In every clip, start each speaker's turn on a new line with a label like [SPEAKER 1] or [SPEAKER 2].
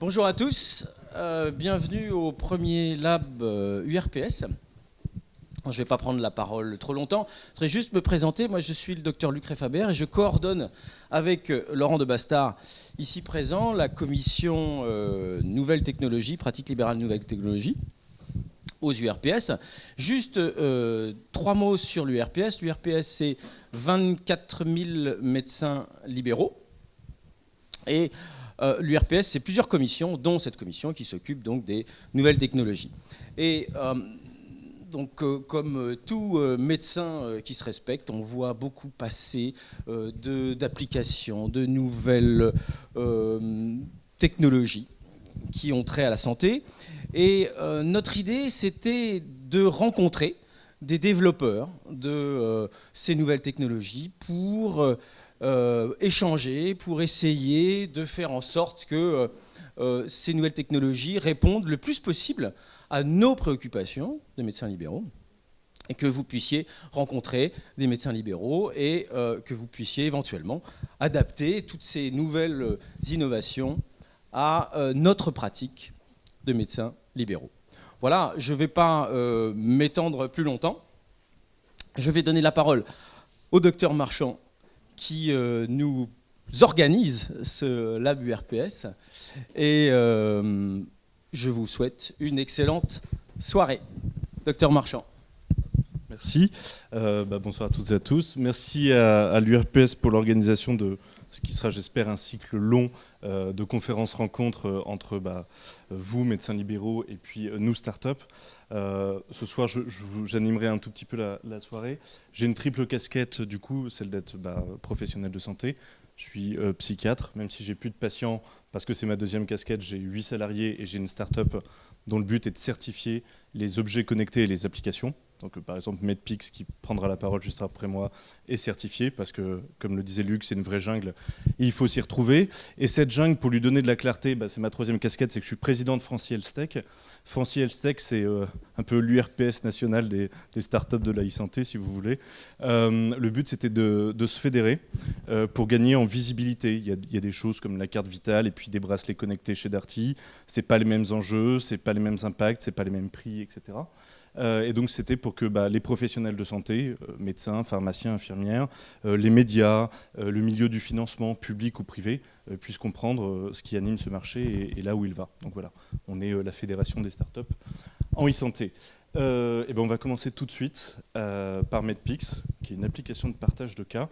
[SPEAKER 1] Bonjour à tous, bienvenue au premier lab URPS. Je ne vais pas prendre la parole trop longtemps, je voudrais juste me présenter. Moi je suis le docteur Luc Réfabert et je coordonne avec Laurent de Bastard, ici présent, la commission Nouvelles Technologies, Pratique Libérale Nouvelles Technologies, aux URPS. Juste 3 mots sur l'URPS. L'URPS, c'est 24 000 médecins libéraux. Et l'URPS, c'est plusieurs commissions, dont cette commission qui s'occupe donc des nouvelles technologies. Et donc, comme tout médecin qui se respecte, on voit beaucoup passer d'applications, de nouvelles technologies qui ont trait à la santé. Et notre idée, c'était de rencontrer des développeurs de ces nouvelles technologies pour échanger, pour essayer de faire en sorte que ces nouvelles technologies répondent le plus possible à nos préoccupations de médecins libéraux, et que vous puissiez rencontrer des médecins libéraux et que vous puissiez éventuellement adapter toutes ces nouvelles innovations à notre pratique de médecins libéraux. Voilà, je ne vais pas m'étendre plus longtemps. Je vais donner la parole au docteur Marchand qui nous organise ce lab URPS. Et je vous souhaite une excellente soirée. Docteur Marchand.
[SPEAKER 2] Merci. Bonsoir à toutes et à tous. Merci à l'URPS pour l'organisation de ce qui sera, j'espère, un cycle long de conférences-rencontres entre vous, médecins libéraux, et puis nous, start-up. Ce soir, j'animerai un tout petit peu la soirée. J'ai une triple casquette, du coup, celle d'être professionnel de santé. Je suis psychiatre, même si j'ai plus de patients, parce que c'est ma deuxième casquette. J'ai 8 salariés et j'ai une start-up dont le but est de certifier les objets connectés et les applications. Donc, par exemple, Medpix, qui prendra la parole juste après moi, est certifié parce que, comme le disait Luc, c'est une vraie jungle et il faut s'y retrouver. Et cette jungle, pour lui donner de la clarté, c'est ma troisième casquette, c'est que je suis président de Francy Health Tech. Francy Health Tech, c'est un peu l'URPS national des startups de la e-santé, si vous voulez. Le but, c'était de se fédérer pour gagner en visibilité. Il y a des choses comme la carte vitale et puis des bracelets connectés chez Darty. C'est pas les mêmes enjeux, c'est pas les mêmes impacts, c'est pas les mêmes prix, etc. Et donc c'était pour que les professionnels de santé, médecins, pharmaciens, infirmières, les médias, le milieu du financement public ou privé puissent comprendre ce qui anime ce marché et là où il va. Donc voilà, on est la fédération des startups en e-santé. On va commencer tout de suite par Medpix, qui est une application de partage de cas.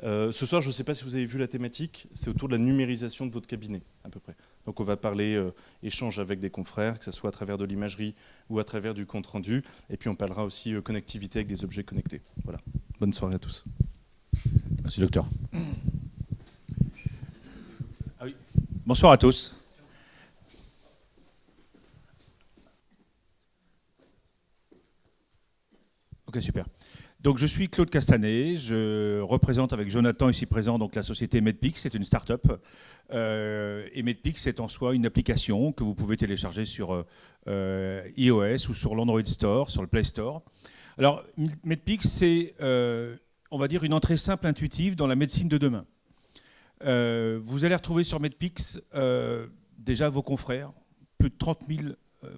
[SPEAKER 2] Ce soir, je ne sais pas si vous avez vu la thématique, c'est autour de la numérisation de votre cabinet, à peu près. Donc on va parler échange avec des confrères, que ce soit à travers de l'imagerie ou à travers du compte-rendu. Et puis on parlera aussi connectivité avec des objets connectés. Voilà. Bonne soirée à tous.
[SPEAKER 3] Merci, docteur. Ah oui. Bonsoir à tous. Ok, super. Donc je suis Claude Castanet, je représente avec Jonathan ici présent donc la société Medpix, c'est une start-up. Et Medpix c'est en soi une application que vous pouvez télécharger sur iOS ou sur l'Android Store, sur le Play Store. Alors Medpix c'est, on va dire, une entrée simple, intuitive dans la médecine de demain. Vous allez retrouver sur Medpix déjà vos confrères, plus de 30 000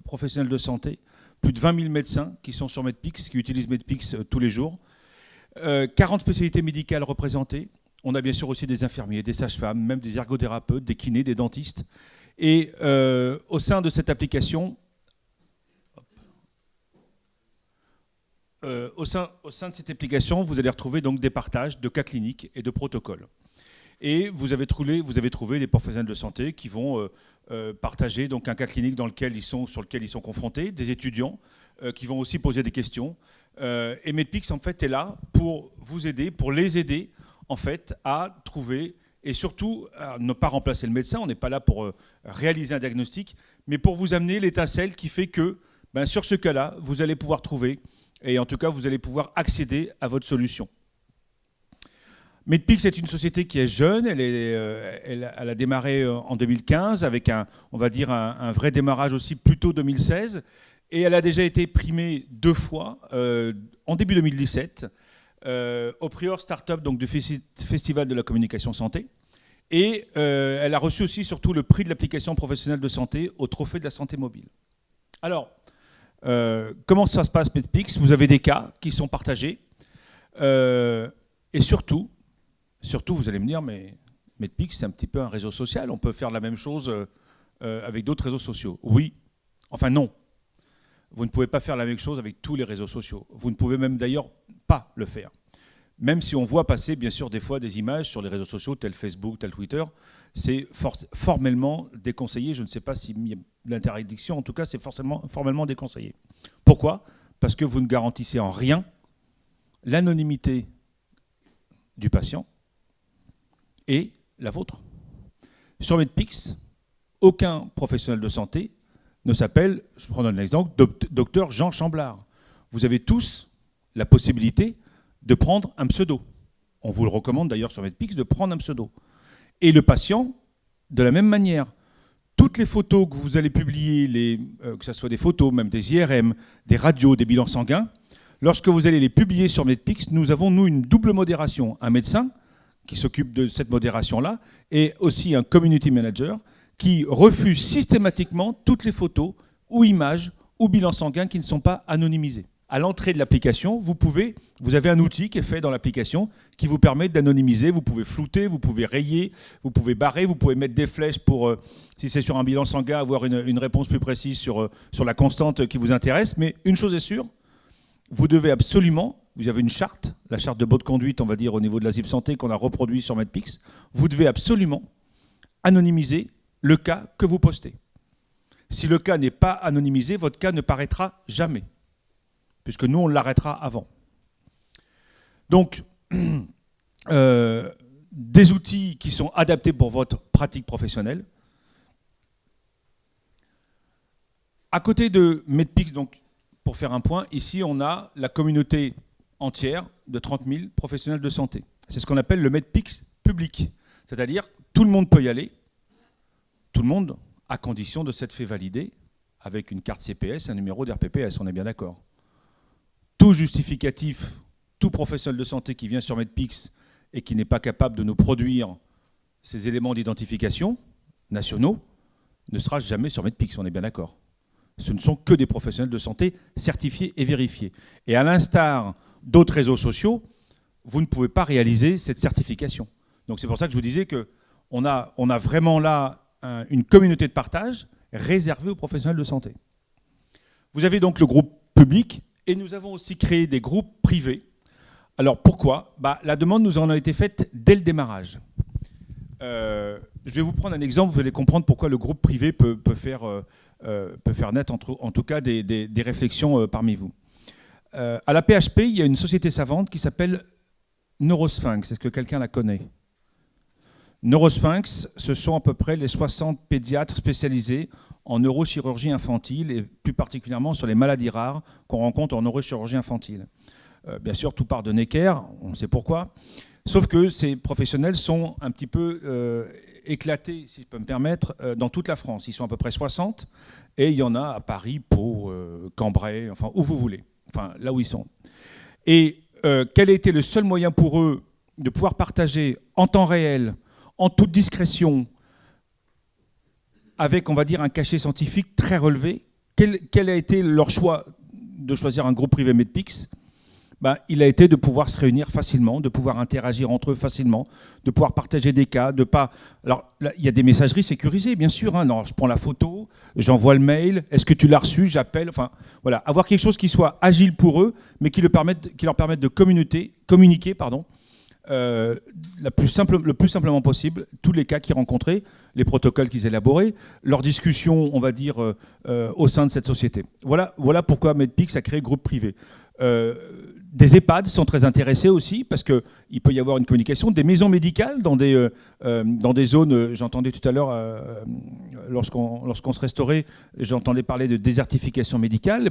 [SPEAKER 3] professionnels de santé, plus de 20 000 médecins qui sont sur Medpix, qui utilisent Medpix tous les jours. 40 spécialités médicales représentées. On a bien sûr aussi des infirmiers, des sages-femmes, même des ergothérapeutes, des kinés, des dentistes. Et au sein de cette application, au sein de cette application, vous allez retrouver donc des partages de cas cliniques et de protocoles. Et vous avez trouvé des professionnels de santé qui vont partager donc un cas clinique sur lequel ils sont confrontés, des étudiants qui vont aussi poser des questions. Et Medpix en fait est là pour vous aider, pour les aider en fait à trouver et surtout à ne pas remplacer le médecin. On n'est pas là pour réaliser un diagnostic, mais pour vous amener l'étincelle qui fait que sur ce cas-là, vous allez pouvoir trouver et en tout cas vous allez pouvoir accéder à votre solution. Medpix est une société qui est jeune, elle a démarré en 2015 avec un vrai démarrage aussi plutôt 2016 et elle a déjà été primée 2 fois en début 2017 au Prior Startup donc, du Festival de la Communication Santé Et elle a reçu aussi surtout le prix de l'application professionnelle de santé au Trophée de la santé mobile. Alors, comment ça se passe, Medpix? Vous avez des cas qui sont partagés. Et surtout, vous allez me dire, mais Medpix, c'est un petit peu un réseau social. On peut faire la même chose avec d'autres réseaux sociaux. Oui. Enfin, non. Vous ne pouvez pas faire la même chose avec tous les réseaux sociaux. Vous ne pouvez même d'ailleurs pas le faire. Même si on voit passer, bien sûr, des fois des images sur les réseaux sociaux, tel Facebook, tel Twitter, c'est formellement déconseillé. Je ne sais pas s'il y a de l'interdiction. En tout cas, c'est formellement déconseillé. Pourquoi? Parce que vous ne garantissez en rien l'anonymité du patient et la vôtre. Sur Medpix, aucun professionnel de santé ne s'appelle, je prends un exemple, docteur Jean Chamblard. Vous avez tous la possibilité de prendre un pseudo. On vous le recommande d'ailleurs sur Medpix de prendre un pseudo. Et le patient, de la même manière, toutes les photos que vous allez publier, que ce soit des photos, même des IRM, des radios, des bilans sanguins, lorsque vous allez les publier sur Medpix, nous avons, nous, une double modération. Un médecin qui s'occupe de cette modération-là et aussi un community manager qui refuse systématiquement toutes les photos ou images ou bilans sanguins qui ne sont pas anonymisés. À l'entrée de l'application, vous avez un outil qui est fait dans l'application qui vous permet d'anonymiser. Vous pouvez flouter, vous pouvez rayer, vous pouvez barrer, vous pouvez mettre des flèches pour, si c'est sur un bilan sanguin, avoir une réponse plus précise sur la constante qui vous intéresse. Mais une chose est sûre, vous devez absolument, vous avez une charte, la charte de bonne conduite, on va dire, au niveau de la ZIP Santé qu'on a reproduit sur Medpix, vous devez absolument anonymiser le cas que vous postez. Si le cas n'est pas anonymisé, votre cas ne paraîtra jamais, puisque nous, on l'arrêtera avant. Donc, des outils qui sont adaptés pour votre pratique professionnelle. À côté de Medpix, donc, pour faire un point, ici, on a la communauté entière de 30 000 professionnels de santé. C'est ce qu'on appelle le Medpix public. C'est-à-dire, tout le monde peut y aller, tout le monde, à condition de s'être fait valider avec une carte CPS, un numéro d'RPPS, on est bien d'accord. Tout justificatif, tout professionnel de santé qui vient sur Medpix et qui n'est pas capable de nous produire ces éléments d'identification nationaux ne sera jamais sur Medpix, on est bien d'accord. Ce ne sont que des professionnels de santé certifiés et vérifiés. Et à l'instar d'autres réseaux sociaux, vous ne pouvez pas réaliser cette certification. Donc c'est pour ça que je vous disais qu'on a vraiment là une communauté de partage réservée aux professionnels de santé. Vous avez donc le groupe public et nous avons aussi créé des groupes privés. Alors pourquoi? La demande nous en a été faite dès le démarrage. Je vais vous prendre un exemple, vous allez comprendre pourquoi le groupe privé peut faire naître en tout cas des réflexions parmi vous. À la PHP, il y a une société savante qui s'appelle Neurosphinx. Est-ce que quelqu'un la connaît? Neurosphinx, ce sont à peu près les 60 pédiatres spécialisés en neurochirurgie infantile et plus particulièrement sur les maladies rares qu'on rencontre en neurochirurgie infantile. Bien sûr, tout part de Necker, on sait pourquoi. Sauf que ces professionnels sont un petit peu éclatés, si je peux me permettre, dans toute la France. Ils sont à peu près 60 et il y en a à Paris, Pau, Cambrai, enfin où vous voulez, enfin là où ils sont. Et quel a été le seul moyen pour eux de pouvoir partager en temps réel, en toute discrétion, avec, on va dire, un cachet scientifique très relevé, quel a été leur choix de choisir un groupe privé Medpix? Il a été de pouvoir se réunir facilement, de pouvoir interagir entre eux facilement, de pouvoir partager des cas, de pas... Alors, là, il y a des messageries sécurisées, bien sûr. Hein. Non, je prends la photo, j'envoie le mail, est-ce que tu l'as reçu, j'appelle... Enfin, voilà, avoir quelque chose qui soit agile pour eux, mais qui leur permette de communiquer, le plus simplement possible, tous les cas qu'ils rencontraient, les protocoles qu'ils élaboraient, leurs discussions, on va dire, au sein de cette société. Voilà pourquoi Medpix a créé groupe privé. Des EHPAD sont très intéressés aussi, parce qu'il peut y avoir une communication. Des maisons médicales dans des zones, j'entendais tout à l'heure, lorsqu'on se restaurait, j'entendais parler de désertification médicale.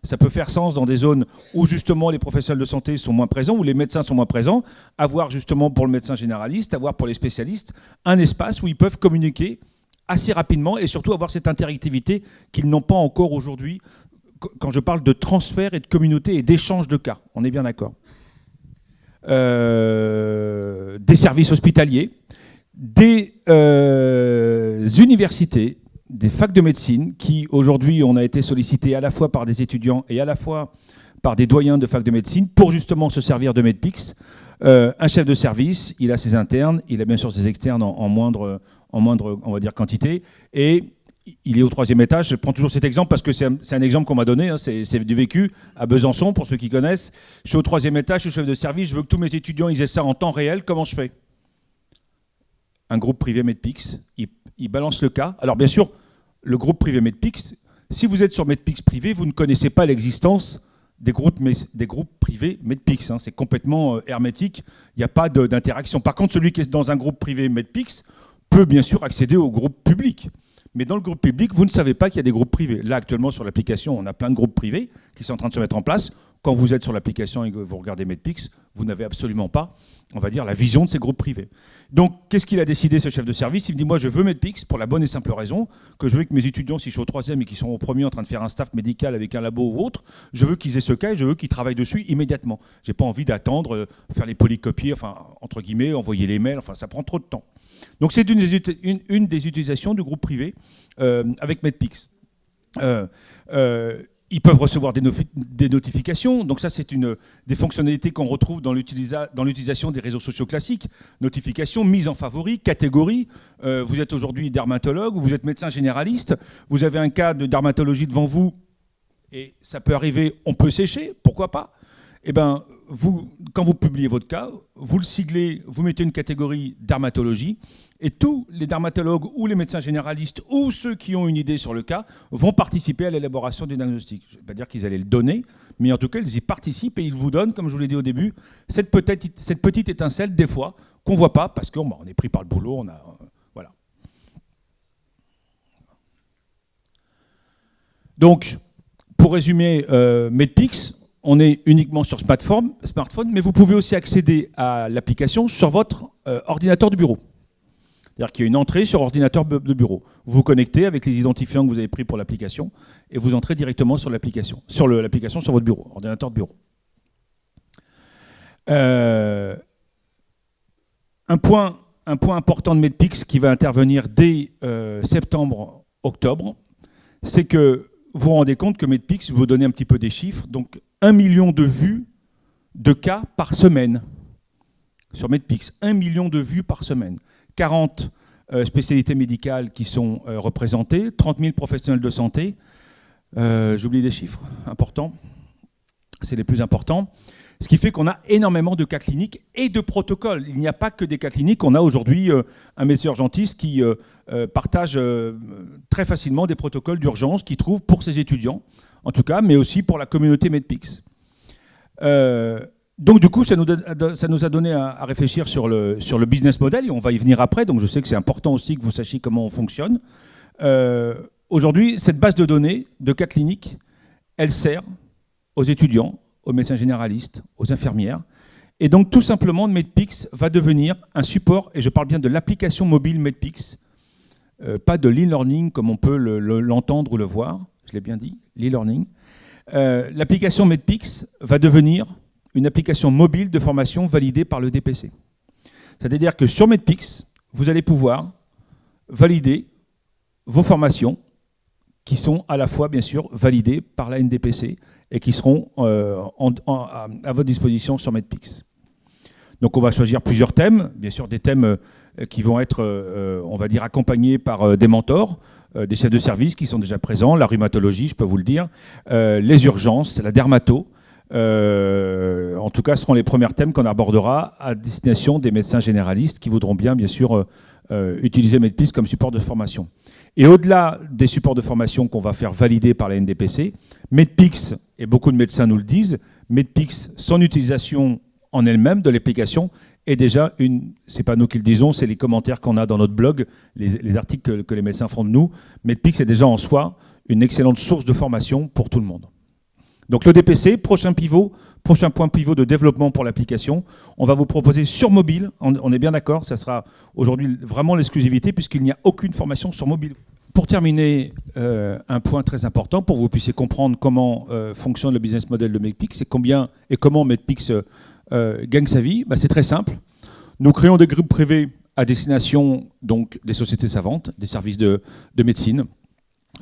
[SPEAKER 3] Ça peut faire sens dans des zones où justement les professionnels de santé sont moins présents, où les médecins sont moins présents, avoir justement pour le médecin généraliste, avoir pour les spécialistes, un espace où ils peuvent communiquer assez rapidement et surtout avoir cette interactivité qu'ils n'ont pas encore aujourd'hui quand je parle de transfert et de communauté et d'échange de cas. On est bien d'accord. Des services hospitaliers, des universités, des facs de médecine qui, aujourd'hui, on a été sollicités à la fois par des étudiants et à la fois par des doyens de facs de médecine pour justement se servir de Medpix. Un chef de service, il a ses internes, il a bien sûr ses externes en moindre, on va dire, quantité, et il est au 3e étage. Je prends toujours cet exemple parce que c'est un exemple qu'on m'a donné, hein, c'est du vécu à Besançon, pour ceux qui connaissent. Je suis au 3e étage, je suis chef de service, je veux que tous mes étudiants ils aient ça en temps réel, comment je fais? Un groupe privé Medpix, il balance le cas. Alors bien sûr, le groupe privé Medpix, si vous êtes sur Medpix privé, vous ne connaissez pas l'existence des groupes privés Medpix. Hein. C'est complètement hermétique, il n'y a pas d'interaction. Par contre, celui qui est dans un groupe privé Medpix peut bien sûr accéder au groupe public. Mais dans le groupe public, vous ne savez pas qu'il y a des groupes privés. Là, actuellement, sur l'application, on a plein de groupes privés qui sont en train de se mettre en place. Quand vous êtes sur l'application et que vous regardez Medpix, vous n'avez absolument pas, on va dire, la vision de ces groupes privés. Donc, qu'est-ce qu'il a décidé, ce chef de service? Il me dit, moi, je veux Medpix pour la bonne et simple raison que je veux que mes étudiants, si je suis au 3e et qu'ils sont au 1er en train de faire un staff médical avec un labo ou autre, je veux qu'ils aient ce cas et je veux qu'ils travaillent dessus immédiatement. Je n'ai pas envie d'attendre, faire les polycopies, enfin, entre guillemets, envoyer les mails, enfin, ça prend trop de temps. Donc, c'est une des utilisations du groupe privé avec Medpix. Ils peuvent recevoir des notifications. Donc ça, c'est des fonctionnalités qu'on retrouve dans l'utilisation des réseaux sociaux classiques. Notifications, mise en favori, catégorie. Vous êtes aujourd'hui dermatologue ou vous êtes médecin généraliste. Vous avez un cas de dermatologie devant vous et ça peut arriver, on peut sécher, pourquoi pas? Eh bien, quand vous publiez votre cas, vous le siglez, vous mettez une catégorie dermatologie, et tous les dermatologues ou les médecins généralistes ou ceux qui ont une idée sur le cas vont participer à l'élaboration du diagnostic. Je ne vais pas dire qu'ils allaient le donner, mais en tout cas, ils y participent et ils vous donnent, comme je vous l'ai dit au début, cette petite étincelle, des fois, qu'on ne voit pas parce qu'on est pris par le boulot, voilà. Donc, pour résumer, Medpix, on est uniquement sur smartphone, mais vous pouvez aussi accéder à l'application sur votre ordinateur de bureau. C'est-à-dire qu'il y a une entrée sur ordinateur de bureau. Vous vous connectez avec les identifiants que vous avez pris pour l'application et vous entrez directement sur l'application, sur votre bureau, ordinateur de bureau. Un point important de Medpix qui va intervenir dès septembre-octobre, c'est que vous vous rendez compte que Medpix, je vais vous donner un petit peu des chiffres, donc 1 million de vues de cas par semaine sur Medpix. 1 million de vues par semaine. 40 spécialités médicales qui sont représentées, 30 000 professionnels de santé. J'oublie des chiffres importants, c'est les plus importants. Ce qui fait qu'on a énormément de cas cliniques et de protocoles. Il n'y a pas que des cas cliniques. On a aujourd'hui un médecin urgentiste qui partage très facilement des protocoles d'urgence qu'il trouve pour ses étudiants, en tout cas, mais aussi pour la communauté Medpix. Donc du coup, ça nous a donné à réfléchir sur le business model, et on va y venir après, donc je sais que c'est important aussi que vous sachiez comment on fonctionne. Aujourd'hui, cette base de données de cas cliniques, elle sert aux étudiants, aux médecins généralistes, aux infirmières, et donc tout simplement, Medpix va devenir un support, et je parle bien de l'application mobile Medpix, pas de l'e-learning comme on peut l'entendre ou le voir, je l'ai bien dit, l'e-learning. L'application Medpix va devenir une application mobile de formation validée par le DPC. C'est-à-dire que sur Medpix, vous allez pouvoir valider vos formations qui sont à la fois, bien sûr, validées par la NDPC et qui seront à votre disposition sur Medpix. Donc on va choisir plusieurs thèmes, bien sûr des thèmes qui vont être, on va dire, accompagnés par des mentors, des chefs de service qui sont déjà présents, la rhumatologie, je peux vous le dire, les urgences, la dermato. En tout cas, ce seront les premiers thèmes qu'on abordera à destination des médecins généralistes qui voudront bien sûr, utiliser Medpix comme support de formation. Et au-delà des supports de formation qu'on va faire valider par la NDPC, Medpix, et beaucoup de médecins nous le disent, Medpix, son utilisation en elle-même de l'application est déjà c'est pas nous qui le disons, c'est les commentaires qu'on a dans notre blog, les articles que les médecins font de nous. Medpix est déjà en soi une excellente source de formation pour tout le monde. Donc le DPC, prochain point pivot de développement pour l'application. On va vous proposer sur mobile, on est bien d'accord, ça sera aujourd'hui vraiment l'exclusivité puisqu'il n'y a aucune formation sur mobile. Pour terminer, un point très important pour que vous puissiez comprendre comment fonctionne le business model de Medpix et comment Medpix gagne sa vie, c'est très simple. Nous créons des groupes privés à destination donc des sociétés savantes, des services de médecine,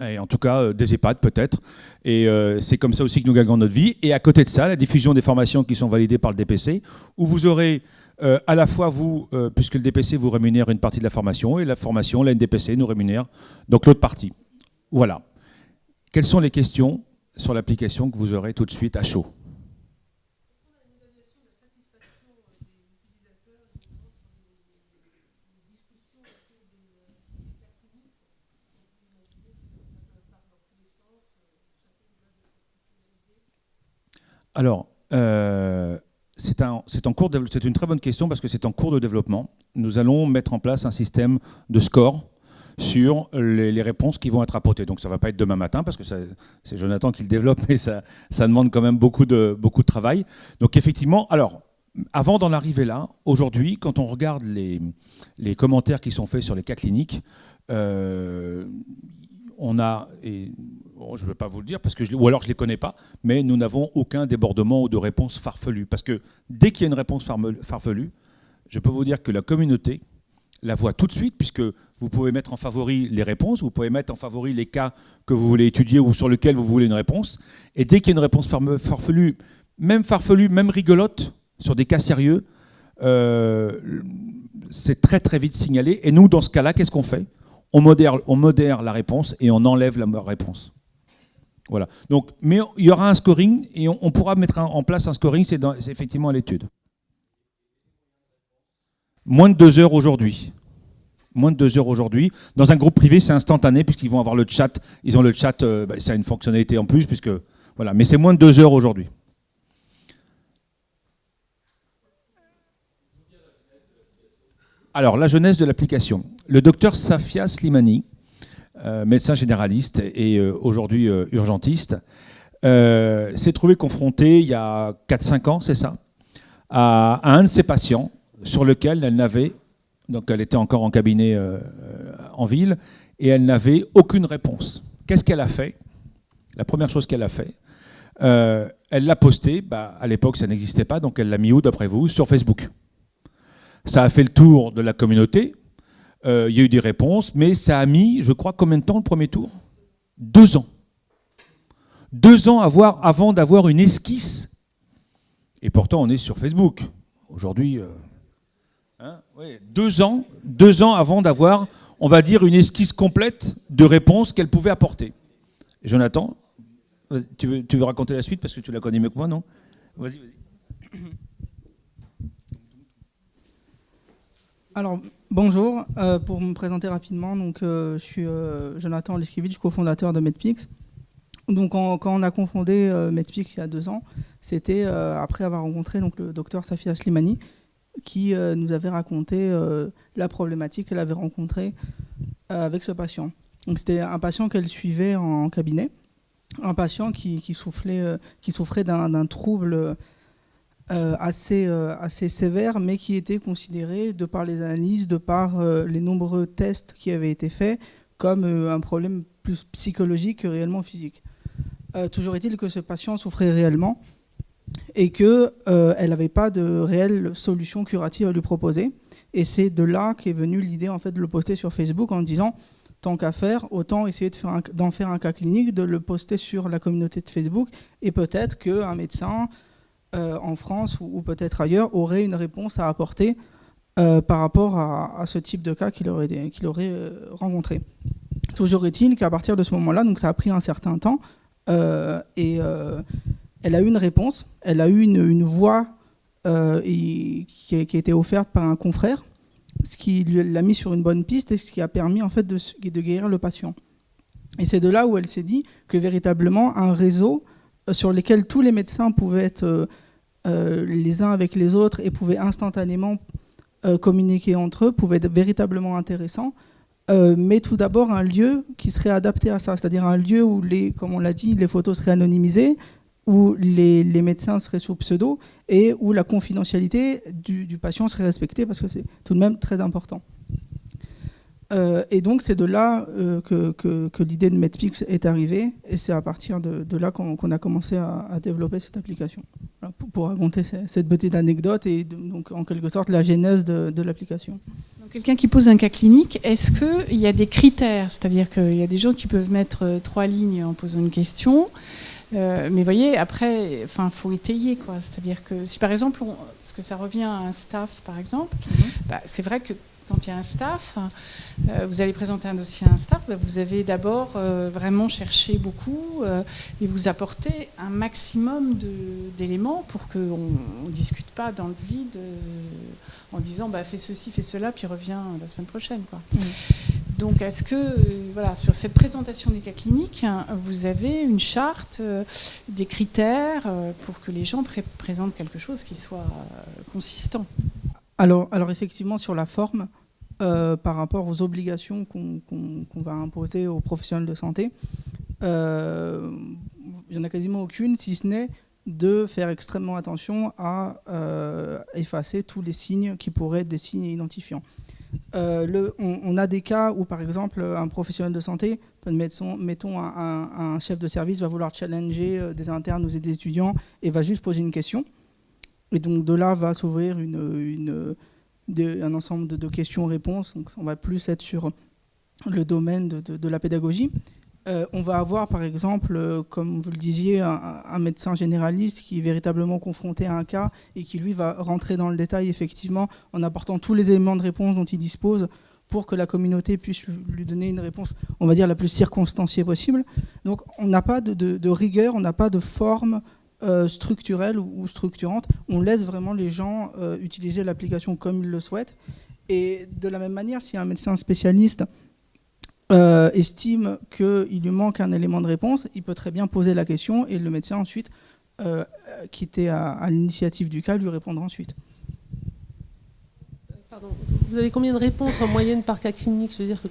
[SPEAKER 3] et en tout cas des EHPAD peut-être. Et c'est comme ça aussi que nous gagnons notre vie. Et à côté de ça, la diffusion des formations qui sont validées par le DPC, où vous aurez à la fois vous, puisque le DPC vous rémunère une partie de la formation, et la formation, la NDPC nous rémunère donc l'autre partie. Voilà. Quelles sont les questions sur l'application que vous aurez tout de suite à chaud? Alors, c'est une très bonne question parce que c'est en cours de développement. Nous allons mettre en place un système de score sur les réponses qui vont être apportées. Donc ça ne va pas être demain matin parce que c'est Jonathan qui le développe, mais ça demande quand même beaucoup de travail. Donc effectivement, alors, avant d'en arriver là, aujourd'hui, quand on regarde les commentaires qui sont faits sur les cas cliniques, on a, et je ne vais pas vous le dire, ou alors je ne les connais pas, mais nous n'avons aucun débordement ou de réponse farfelue. Parce que dès qu'il y a une réponse farfelue, je peux vous dire que la communauté la voit tout de suite, puisque vous pouvez mettre en favori les réponses, vous pouvez mettre en favori les cas que vous voulez étudier ou sur lesquels vous voulez une réponse. Et dès qu'il y a une réponse farfelue, même rigolote, sur des cas sérieux, c'est très très vite signalé. Et nous, dans ce cas-là, qu'est-ce qu'on fait ? On modère la réponse et on enlève la réponse. Voilà. Donc, mais il y aura un scoring et on pourra mettre en place un scoring, c'est effectivement à l'étude. Moins de 2 heures aujourd'hui. Moins de 2 heures aujourd'hui. Dans un groupe privé, c'est instantané puisqu'ils vont avoir le chat. Ils ont le chat, ça a une fonctionnalité en plus, puisque voilà. Mais c'est moins de 2 heures aujourd'hui. Alors, la genèse de l'application. Le docteur Safia Slimani, médecin généraliste et aujourd'hui urgentiste, s'est trouvé confronté il y a 4-5 ans, c'est ça, à un de ses patients sur lequel elle n'avait, donc elle était encore en cabinet en ville, et elle n'avait aucune réponse. Qu'est-ce qu'elle a fait ? La première chose qu'elle a fait, elle l'a posté, à l'époque ça n'existait pas, donc elle l'a mis où d'après vous ? Sur Facebook. Ça a fait le tour de la communauté, il y a eu des réponses, mais ça a mis, je crois, combien de temps le premier tour ? 2 ans. 2 ans avant d'avoir une esquisse. Et pourtant, on est sur Facebook. Aujourd'hui, 2 ans avant d'avoir, on va dire, une esquisse complète de réponses qu'elle pouvait apporter. Jonathan, tu veux raconter la suite parce que tu la connais mieux que moi, non ? Vas-y.
[SPEAKER 4] Alors, bonjour. Pour me présenter rapidement, donc, je suis Jonathan Liskiewicz, cofondateur de Medpix. Donc, quand on a confondé Medpix il y a 2 ans, c'était après avoir rencontré donc, le docteur Safia Slimani, qui nous avait raconté la problématique qu'elle avait rencontrée avec ce patient. Donc, c'était un patient qu'elle suivait en cabinet, un patient qui souffrait d'un trouble assez sévère, mais qui était considéré, de par les analyses, de par les nombreux tests qui avaient été faits, comme un problème plus psychologique que réellement physique. Toujours est-il que ce patient souffrait réellement et qu'elle n'avait pas de réelle solution curative à lui proposer. Et c'est de là qu'est venue l'idée en fait, de le poster sur Facebook en disant tant qu'à faire, autant essayer d'en faire un cas clinique, de le poster sur la communauté de Facebook, et peut-être qu'un médecin en France ou peut-être ailleurs aurait une réponse à apporter par rapport à ce type de cas qu'il aurait rencontré. Toujours est-il qu'à partir de ce moment-là, donc ça a pris un certain temps, elle a eu une réponse, elle a eu une voix qui a été offerte par un confrère, ce qui l'a mis sur une bonne piste et ce qui a permis en fait de guérir le patient. Et c'est de là où elle s'est dit que véritablement un réseau sur lequel tous les médecins pouvaient être les uns avec les autres et pouvaient instantanément communiquer entre eux pouvait être véritablement intéressant, mais tout d'abord un lieu qui serait adapté à ça, c'est-à-dire un lieu où, comme on l'a dit, les photos seraient anonymisées, où les médecins seraient sous pseudo et où la confidentialité du patient serait respectée parce que c'est tout de même très important. Et donc c'est de là que l'idée de Medpix est arrivée et c'est à partir de là qu'on a commencé à développer cette application. Voilà, pour raconter cette petite anecdote et donc en quelque sorte la genèse de l'application.
[SPEAKER 5] Donc quelqu'un qui pose un cas clinique, est-ce qu'il y a des critères? C'est-à-dire qu'il y a des gens qui peuvent mettre 3 lignes en posant une question, mais vous voyez, après, il faut étayer, quoi. C'est-à-dire que si par exemple, parce que ça revient à un staff, par exemple, c'est vrai que quand il y a un staff, vous allez présenter un dossier à un staff, vous avez d'abord vraiment cherché beaucoup et vous apportez un maximum d'éléments pour qu'on ne discute pas dans le vide en disant fais ceci, fais cela, puis reviens la semaine prochaine, quoi. Donc, est-ce que, sur cette présentation des cas cliniques, vous avez une charte, des critères pour que les gens présentent quelque chose qui soit consistant?
[SPEAKER 4] Alors effectivement, sur la forme, par rapport aux obligations qu'on va imposer aux professionnels de santé, il n'y en a quasiment aucune, si ce n'est de faire extrêmement attention à effacer tous les signes qui pourraient être des signes identifiants. On a des cas où, par exemple, un professionnel de santé, mettons un chef de service, va vouloir challenger des internes ou des étudiants et va juste poser une question. Et donc de là va s'ouvrir un ensemble de questions-réponses. Donc on va plus être sur le domaine de la pédagogie. On va avoir par exemple, comme vous le disiez, un médecin généraliste qui est véritablement confronté à un cas et qui lui va rentrer dans le détail effectivement en apportant tous les éléments de réponse dont il dispose pour que la communauté puisse lui donner une réponse, on va dire, la plus circonstanciée possible. Donc on n'a pas de rigueur, on n'a pas de forme structurelle ou structurante. On laisse vraiment les gens utiliser l'application comme ils le souhaitent. Et de la même manière, si un médecin spécialiste estime qu'il lui manque un élément de réponse, il peut très bien poser la question et le médecin ensuite, qui était à l'initiative du cas, lui répondra ensuite.
[SPEAKER 6] Pardon. Vous avez combien de réponses en moyenne par cas clinique? Je veux dire que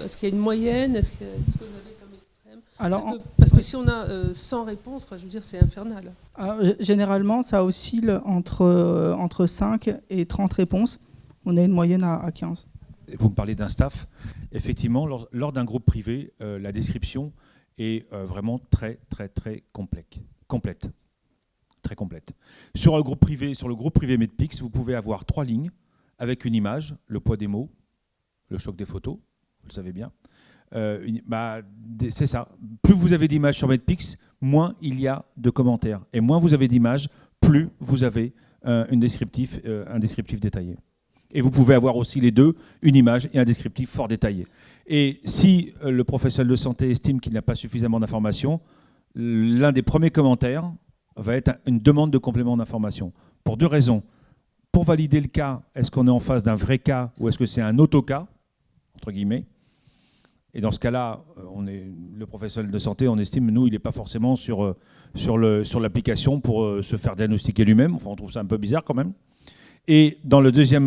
[SPEAKER 6] est-ce qu'il y a une moyenne? Est-ce que vous avez comme extrême? Parce que si on a 100 réponses, je veux dire, c'est infernal.
[SPEAKER 4] Généralement, ça oscille entre 5 et 30 réponses. On a une moyenne à 15.
[SPEAKER 3] Vous me parlez d'un staff. Effectivement, lors d'un groupe privé, la description est vraiment très, très, très complète. Très complète. Sur le groupe privé Medpix, vous pouvez avoir 3 lignes avec une image, le poids des mots, le choc des photos, vous le savez bien. C'est ça. Plus vous avez d'images sur Medpix, moins il y a de commentaires. Et moins vous avez d'images, plus vous avez un descriptif détaillé. Et vous pouvez avoir aussi les deux, une image et un descriptif fort détaillé. Et si le professionnel de santé estime qu'il n'a pas suffisamment d'informations, l'un des premiers commentaires va être une demande de complément d'information. Pour 2 raisons. Pour valider le cas, est-ce qu'on est en face d'un vrai cas ou est-ce que c'est un autocas, entre guillemets? Et dans ce cas-là, le professionnel de santé, on estime, nous, il n'est pas forcément sur l'application pour se faire diagnostiquer lui-même. Enfin, on trouve ça un peu bizarre quand même. Et dans la deuxième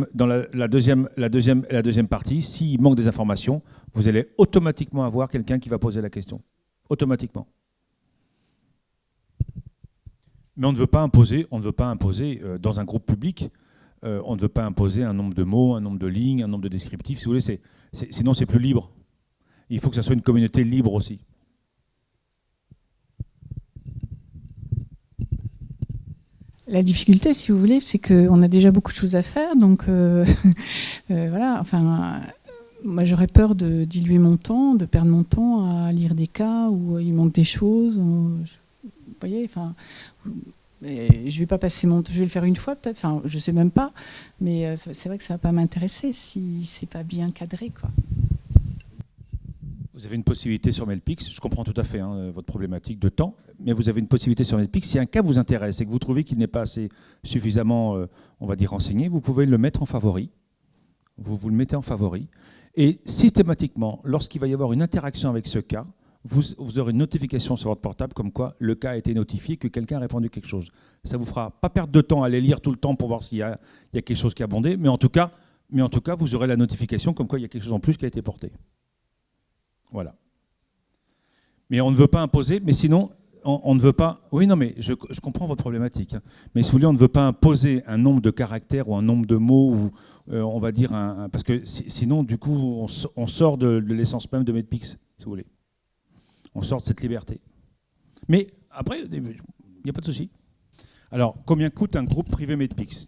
[SPEAKER 3] partie, s'il manque des informations, vous allez automatiquement avoir quelqu'un qui va poser la question. Automatiquement. Mais on ne veut pas imposer dans un groupe public, on ne veut pas imposer un nombre de mots, un nombre de lignes, un nombre de descriptifs. Si vous voulez, sinon c'est plus libre. Il faut que ça soit une communauté libre aussi.
[SPEAKER 5] La difficulté, si vous voulez, c'est qu'on a déjà beaucoup de choses à faire. Donc, voilà. Moi, j'aurais peur de diluer mon temps, de perdre mon temps à lire des cas où il manque des choses. Vous voyez, je vais pas passer mon temps. Je vais le faire une fois, peut-être. Je sais même pas. Mais c'est vrai que ça va pas m'intéresser si c'est pas bien cadré, quoi.
[SPEAKER 3] Vous avez une possibilité sur Medpix, je comprends tout à fait votre problématique de temps, mais vous avez une possibilité sur Medpix. Si un cas vous intéresse et que vous trouvez qu'il n'est pas assez suffisamment, on va dire, renseigné, vous pouvez le mettre en favori. Vous le mettez en favori. Et systématiquement, lorsqu'il va y avoir une interaction avec ce cas, vous aurez une notification sur votre portable comme quoi le cas a été notifié, que quelqu'un a répondu quelque chose. Ça ne vous fera pas perdre de temps à aller lire tout le temps pour voir s'il y a quelque chose qui a abondé, mais en tout cas, vous aurez la notification comme quoi il y a quelque chose en plus qui a été porté. Voilà. Mais on ne veut pas imposer, mais sinon, on ne veut pas... Oui, non, mais je comprends votre problématique. Mais si vous voulez, on ne veut pas imposer un nombre de caractères ou un nombre de mots, ou on va dire parce que sinon, du coup, on sort de l'essence même de Medpix, si vous voulez. On sort de cette liberté. Mais après, il n'y a pas de souci. Alors, combien coûte un groupe privé Medpix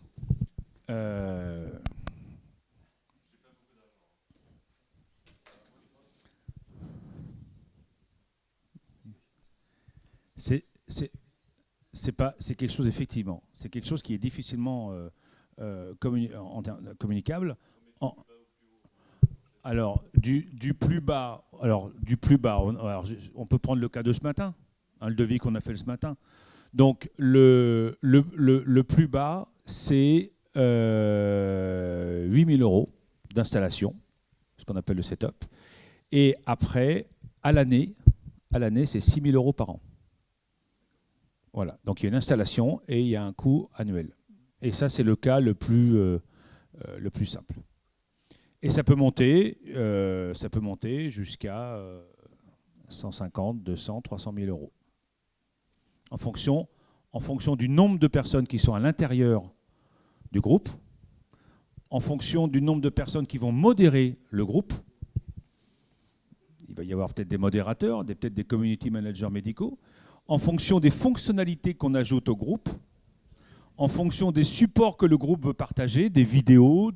[SPEAKER 3] C'est quelque chose, effectivement. C'est quelque chose qui est difficilement communicable. Alors, du plus bas, on peut prendre le cas de ce matin, hein, le devis qu'on a fait ce matin. Donc, le plus bas, c'est 8 000 € d'installation, ce qu'on appelle le setup. Et après, à l'année, c'est 6 000 € par an. Voilà. Donc, il y a une installation et il y a un coût annuel. Et ça, c'est le cas le plus simple. Et ça peut monter jusqu'à 150, 200, 300 000 € en fonction du nombre de personnes qui sont à l'intérieur du groupe, en fonction du nombre de personnes qui vont modérer le groupe. Il va y avoir peut-être des modérateurs, peut-être des community managers médicaux, en fonction des fonctionnalités qu'on ajoute au groupe, en fonction des supports que le groupe veut partager, des vidéos,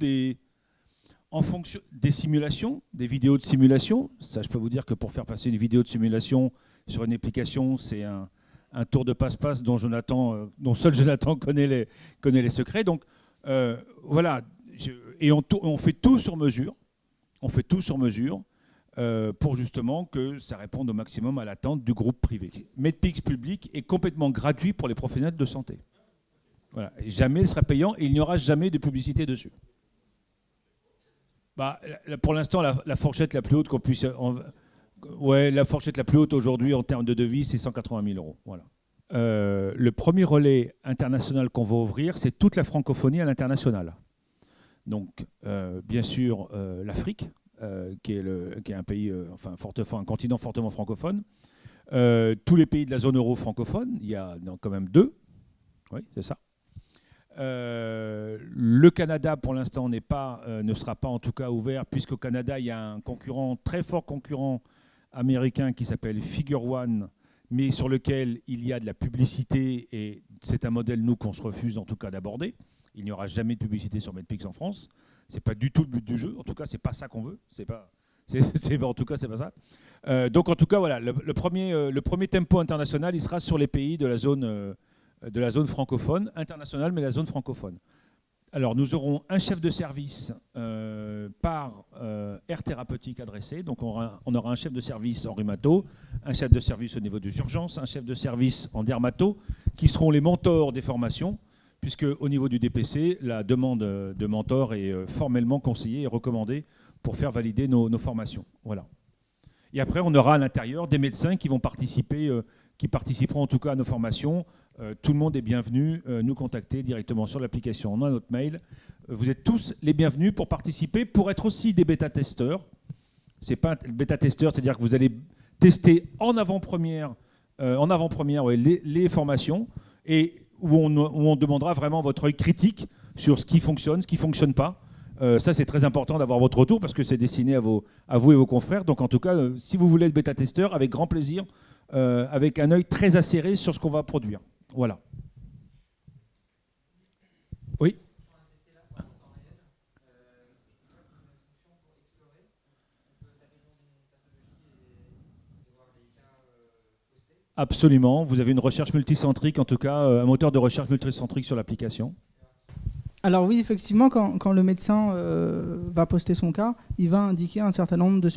[SPEAKER 3] en fonction des simulations, des vidéos de simulation. Ça, je peux vous dire que pour faire passer une vidéo de simulation sur une application, c'est un tour de passe-passe dont seul Jonathan connaît les secrets. Donc voilà, et on fait tout sur mesure. On fait tout sur mesure pour justement que ça réponde au maximum à l'attente du groupe privé. Medpix Public est complètement gratuit pour les professionnels de santé. Voilà. Et jamais il sera payant et il n'y aura jamais de publicité dessus. Pour l'instant, la fourchette la plus haute qu'on puisse... la fourchette la plus haute aujourd'hui en termes de devis, c'est 180 000 €. Voilà. Le premier relais international qu'on va ouvrir, c'est toute la francophonie à l'international. Donc, bien sûr, l'Afrique, qui est un pays, un continent fortement francophone. Tous les pays de la zone euro francophone, il y a quand même 2. Oui, c'est ça. Le Canada, pour l'instant, ne sera pas en tout cas ouvert, puisqu'au Canada, il y a un très fort concurrent américain qui s'appelle Figure One, mais sur lequel il y a de la publicité, et c'est un modèle, nous, qu'on se refuse en tout cas d'aborder. Il n'y aura jamais de publicité sur Medpix en France. Ce n'est pas du tout le but du jeu. En tout cas, ce n'est pas ça qu'on veut. En tout cas, c'est pas ça. Donc, en tout cas, voilà, le premier tempo international, il sera sur les pays de la zone francophone, internationale, mais la zone francophone. Alors, nous aurons un chef de service par aire thérapeutique adressée. Donc, on aura un chef de service en rhumato, un chef de service au niveau des urgences, un chef de service en dermato, qui seront les mentors des formations, puisque au niveau du DPC, la demande de mentor est formellement conseillée et recommandée pour faire valider nos formations. Voilà. Et après, on aura à l'intérieur des médecins qui vont participer, qui participeront en tout cas à nos formations. Tout le monde est bienvenu nous contacter directement sur l'application. On a notre mail. Vous êtes tous les bienvenus pour participer, pour être aussi des bêta-testeurs. C'est pas un bêta-testeur, c'est-à-dire que vous allez tester en avant-première les formations, et où on demandera vraiment votre œil critique sur ce qui fonctionne, ce qui ne fonctionne pas. Ça, c'est très important d'avoir votre retour parce que c'est destiné à vous et vos confrères. Donc, en tout cas, si vous voulez être bêta-testeur, avec grand plaisir, avec un œil très acéré sur ce qu'on va produire. Voilà. Oui. Absolument. Vous avez une recherche multicentrique, en tout cas, un moteur de recherche multicentrique sur l'application.
[SPEAKER 4] Alors oui, effectivement, quand le médecin va poster son cas, il va indiquer un certain nombre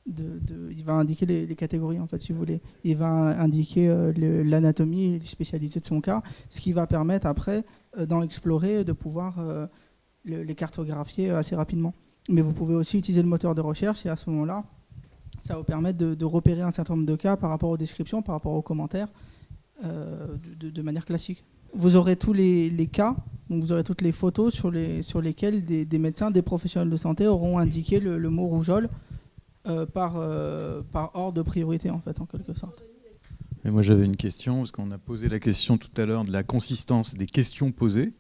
[SPEAKER 4] il va indiquer les catégories, en fait, si vous voulez. Il va indiquer l'anatomie et les spécialités de son cas, ce qui va permettre après d'en explorer, de pouvoir les cartographier assez rapidement. Mais vous pouvez aussi utiliser le moteur de recherche, et à ce moment-là, ça va vous permettre de repérer un certain nombre de cas par rapport aux descriptions, par rapport aux commentaires, de manière classique. Vous aurez tous les cas, donc vous aurez toutes les photos sur lesquelles des médecins, des professionnels de santé auront indiqué le mot rougeole par ordre de priorité, en fait, en quelque sorte.
[SPEAKER 7] Et moi, j'avais une question, parce qu'on a posé la question tout à l'heure de la consistance des questions posées.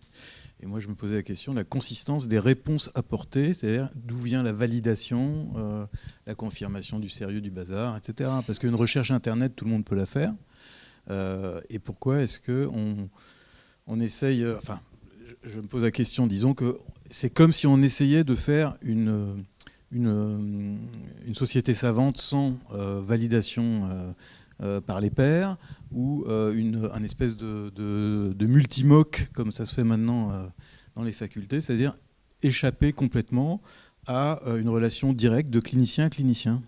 [SPEAKER 7] Et moi, je me posais la question de la consistance des réponses apportées, c'est-à-dire d'où vient la validation, la confirmation du sérieux du bazar, etc. Parce qu'une recherche Internet, tout le monde peut la faire. Et pourquoi est-ce qu'on essaye... Enfin, je me pose la question, disons que c'est comme si on essayait de faire une société savante sans validation par les pairs, ou un espèce de multimoc, comme ça se fait maintenant dans les facultés, c'est-à-dire échapper complètement à une relation directe de clinicien à clinicien,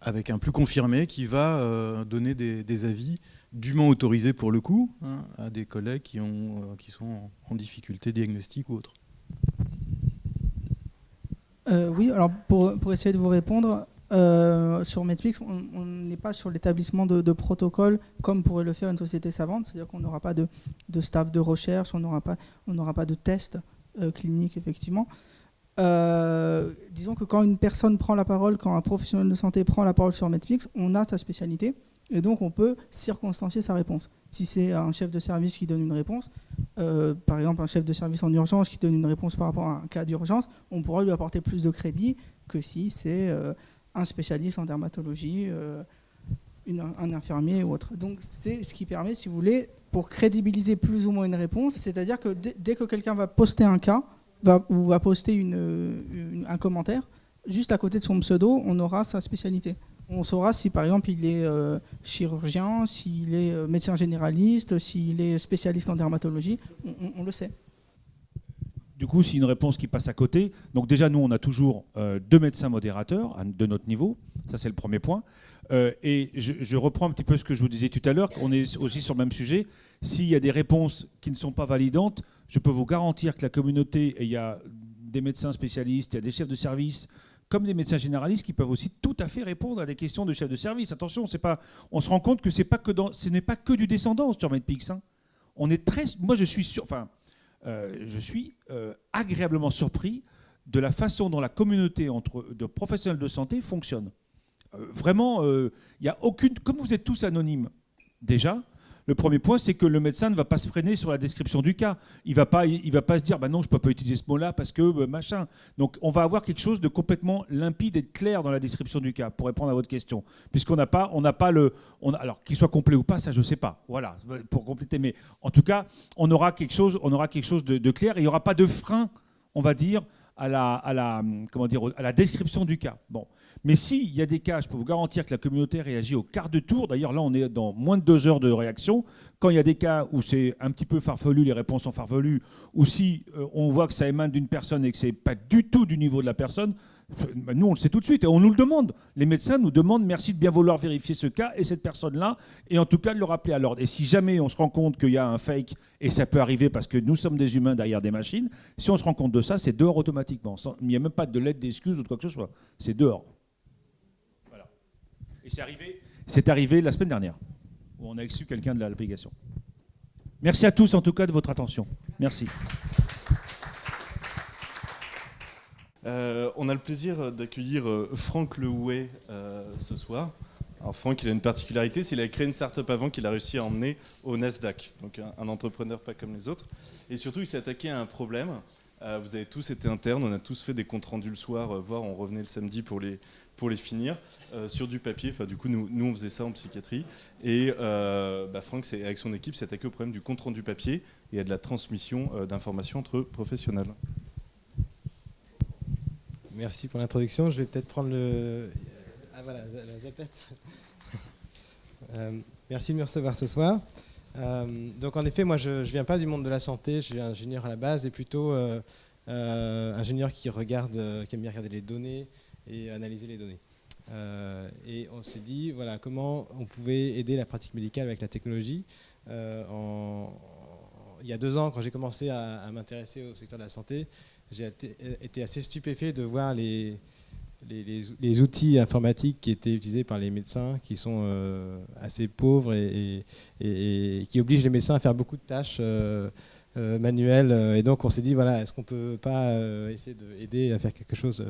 [SPEAKER 7] avec un plus confirmé qui va donner des avis dûment autorisés pour le coup, à des collègues qui sont en difficulté diagnostique ou autre.
[SPEAKER 4] Oui, alors pour essayer de vous répondre, sur Medpix, on n'est pas sur l'établissement de protocoles comme pourrait le faire une société savante, c'est-à-dire qu'on n'aura pas de staff de recherche, on n'aura pas de tests cliniques, effectivement. Disons que quand une personne prend la parole, quand un professionnel de santé prend la parole sur Medpix, on a sa spécialité et donc on peut circonstancier sa réponse. Si c'est un chef de service qui donne une réponse, par exemple un chef de service en urgence qui donne une réponse par rapport à un cas d'urgence, on pourra lui apporter plus de crédit que si c'est un spécialiste en dermatologie, un infirmier ou autre. Donc c'est ce qui permet, si vous voulez, pour crédibiliser plus ou moins une réponse, c'est-à-dire que dès que quelqu'un va poster un cas, ou va poster un commentaire, juste à côté de son pseudo, on aura sa spécialité. On saura si par exemple il est chirurgien, s'il est médecin généraliste, s'il est spécialiste en dermatologie, on le sait.
[SPEAKER 3] Du coup, c'est une réponse qui passe à côté. Donc déjà, nous, on a toujours 2 médecins modérateurs de notre niveau. Ça, c'est le premier point. Et je reprends un petit peu ce que je vous disais tout à l'heure, qu'on est aussi sur le même sujet. S'il y a des réponses qui ne sont pas validantes, je peux vous garantir que la communauté, et il y a des médecins spécialistes, il y a des chefs de service, comme des médecins généralistes qui peuvent aussi tout à fait répondre à des questions de chefs de service. Attention, on se rend compte que ce n'est pas que du descendant sur Medpix. Moi, je suis agréablement surpris de la façon dont la communauté de professionnels de santé fonctionne. Vraiment, il n'y a aucune... Comme vous êtes tous anonymes, déjà, le premier point, c'est que le médecin ne va pas se freiner sur la description du cas. Il va pas se dire, bah non, je ne peux pas utiliser ce mot-là parce que machin. Donc, on va avoir quelque chose de complètement limpide et de clair dans la description du cas, pour répondre à votre question. Puisqu'on n'a pas alors, qu'il soit complet ou pas, ça, je ne sais pas. Voilà, pour compléter. Mais en tout cas, on aura quelque chose de clair et il n'y aura pas de frein, on va dire, à la description du cas. Bon. Mais s'il y a des cas, je peux vous garantir que la communauté réagit au quart de tour. D'ailleurs, là, on est dans moins de 2 heures de réaction. Quand il y a des cas où c'est un petit peu farfelu, les réponses sont farfelues, ou si on voit que ça émane d'une personne et que ce n'est pas du tout du niveau de la personne, nous, on le sait tout de suite et on nous le demande. Les médecins nous demandent merci de bien vouloir vérifier ce cas et cette personne-là, et en tout cas de le rappeler à l'ordre. Et si jamais on se rend compte qu'il y a un fake, et ça peut arriver parce que nous sommes des humains derrière des machines, si on se rend compte de ça, c'est dehors automatiquement. Il n'y a même pas de lettre d'excuse ou de quoi que ce soit. C'est dehors. Voilà. Et c'est arrivé la semaine dernière, où on a exclu quelqu'un de l'application. Merci à tous en tout cas de votre attention. Merci.
[SPEAKER 2] On a le plaisir d'accueillir Franck Lehouet ce soir. Alors Franck, il a une particularité, c'est qu'il a créé une start-up avant qu'il a réussi à emmener au Nasdaq. Donc un entrepreneur pas comme les autres. Et surtout, il s'est attaqué à un problème. Vous avez tous été internes, on a tous fait des comptes rendus le soir, voire on revenait le samedi pour les finir, sur du papier. Enfin, du coup, nous, on faisait ça en psychiatrie. Et Franck, avec son équipe, s'est attaqué au problème du compte rendu papier et à de la transmission d'informations entre professionnels.
[SPEAKER 8] Merci pour l'introduction. Je vais peut-être prendre la zapette. Merci de me recevoir ce soir. Donc en effet, moi je ne viens pas du monde de la santé, je suis ingénieur à la base et plutôt ingénieur qui aime bien regarder les données et analyser les données. Et on s'est dit voilà, comment on pouvait aider la pratique médicale avec la technologie. Il y a 2 ans, quand j'ai commencé à m'intéresser au secteur de la santé, j'ai été assez stupéfait de voir les outils informatiques qui étaient utilisés par les médecins, qui sont assez pauvres et qui obligent les médecins à faire beaucoup de tâches manuelles. Et donc on s'est dit, voilà, est-ce qu'on ne peut pas essayer d'aider à faire quelque chose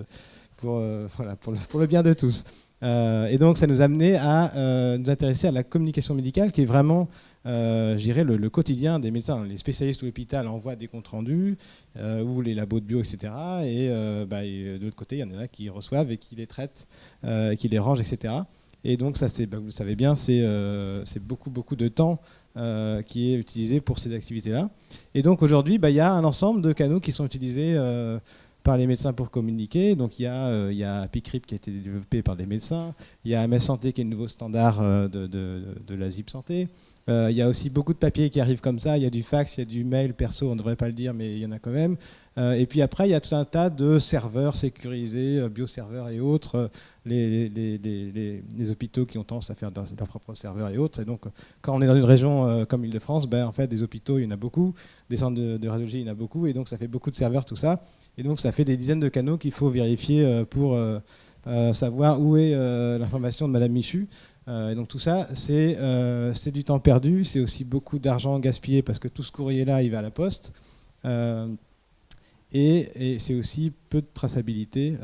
[SPEAKER 8] pour le bien de tous. Et donc ça nous a amené à nous intéresser à la communication médicale, qui est vraiment, je dirais, le quotidien des médecins. Les spécialistes ou l'hôpital envoient des comptes rendus, ou les labos de bio, etc. Et de l'autre côté, il y en a qui reçoivent et qui les traitent, qui les rangent, etc. Et donc ça, vous le savez bien, c'est beaucoup de temps qui est utilisé pour ces activités-là. Et donc aujourd'hui, il y a un ensemble de canaux qui sont utilisés par les médecins pour communiquer. Donc il y a PICRIP qui a été développé par des médecins, il y a MS Santé qui est le nouveau standard de la ZIP Santé. Il y a aussi beaucoup de papiers qui arrivent comme ça, il y a du fax, il y a du mail perso, on ne devrait pas le dire, mais il y en a quand même. Et puis après, il y a tout un tas de serveurs sécurisés, bioserveurs et autres, les hôpitaux qui ont tendance à faire leurs propres serveurs et autres. Et donc, quand on est dans une région comme Île-de-France, en fait, des hôpitaux, il y en a beaucoup, des centres de radiologie, il y en a beaucoup, et donc ça fait beaucoup de serveurs, tout ça. Et donc, ça fait des dizaines de canaux qu'il faut vérifier pour savoir où est l'information de Madame Michu. Et donc tout ça, c'est du temps perdu, c'est aussi beaucoup d'argent gaspillé parce que tout ce courrier-là, il va à la poste. Et c'est aussi peu de traçabilité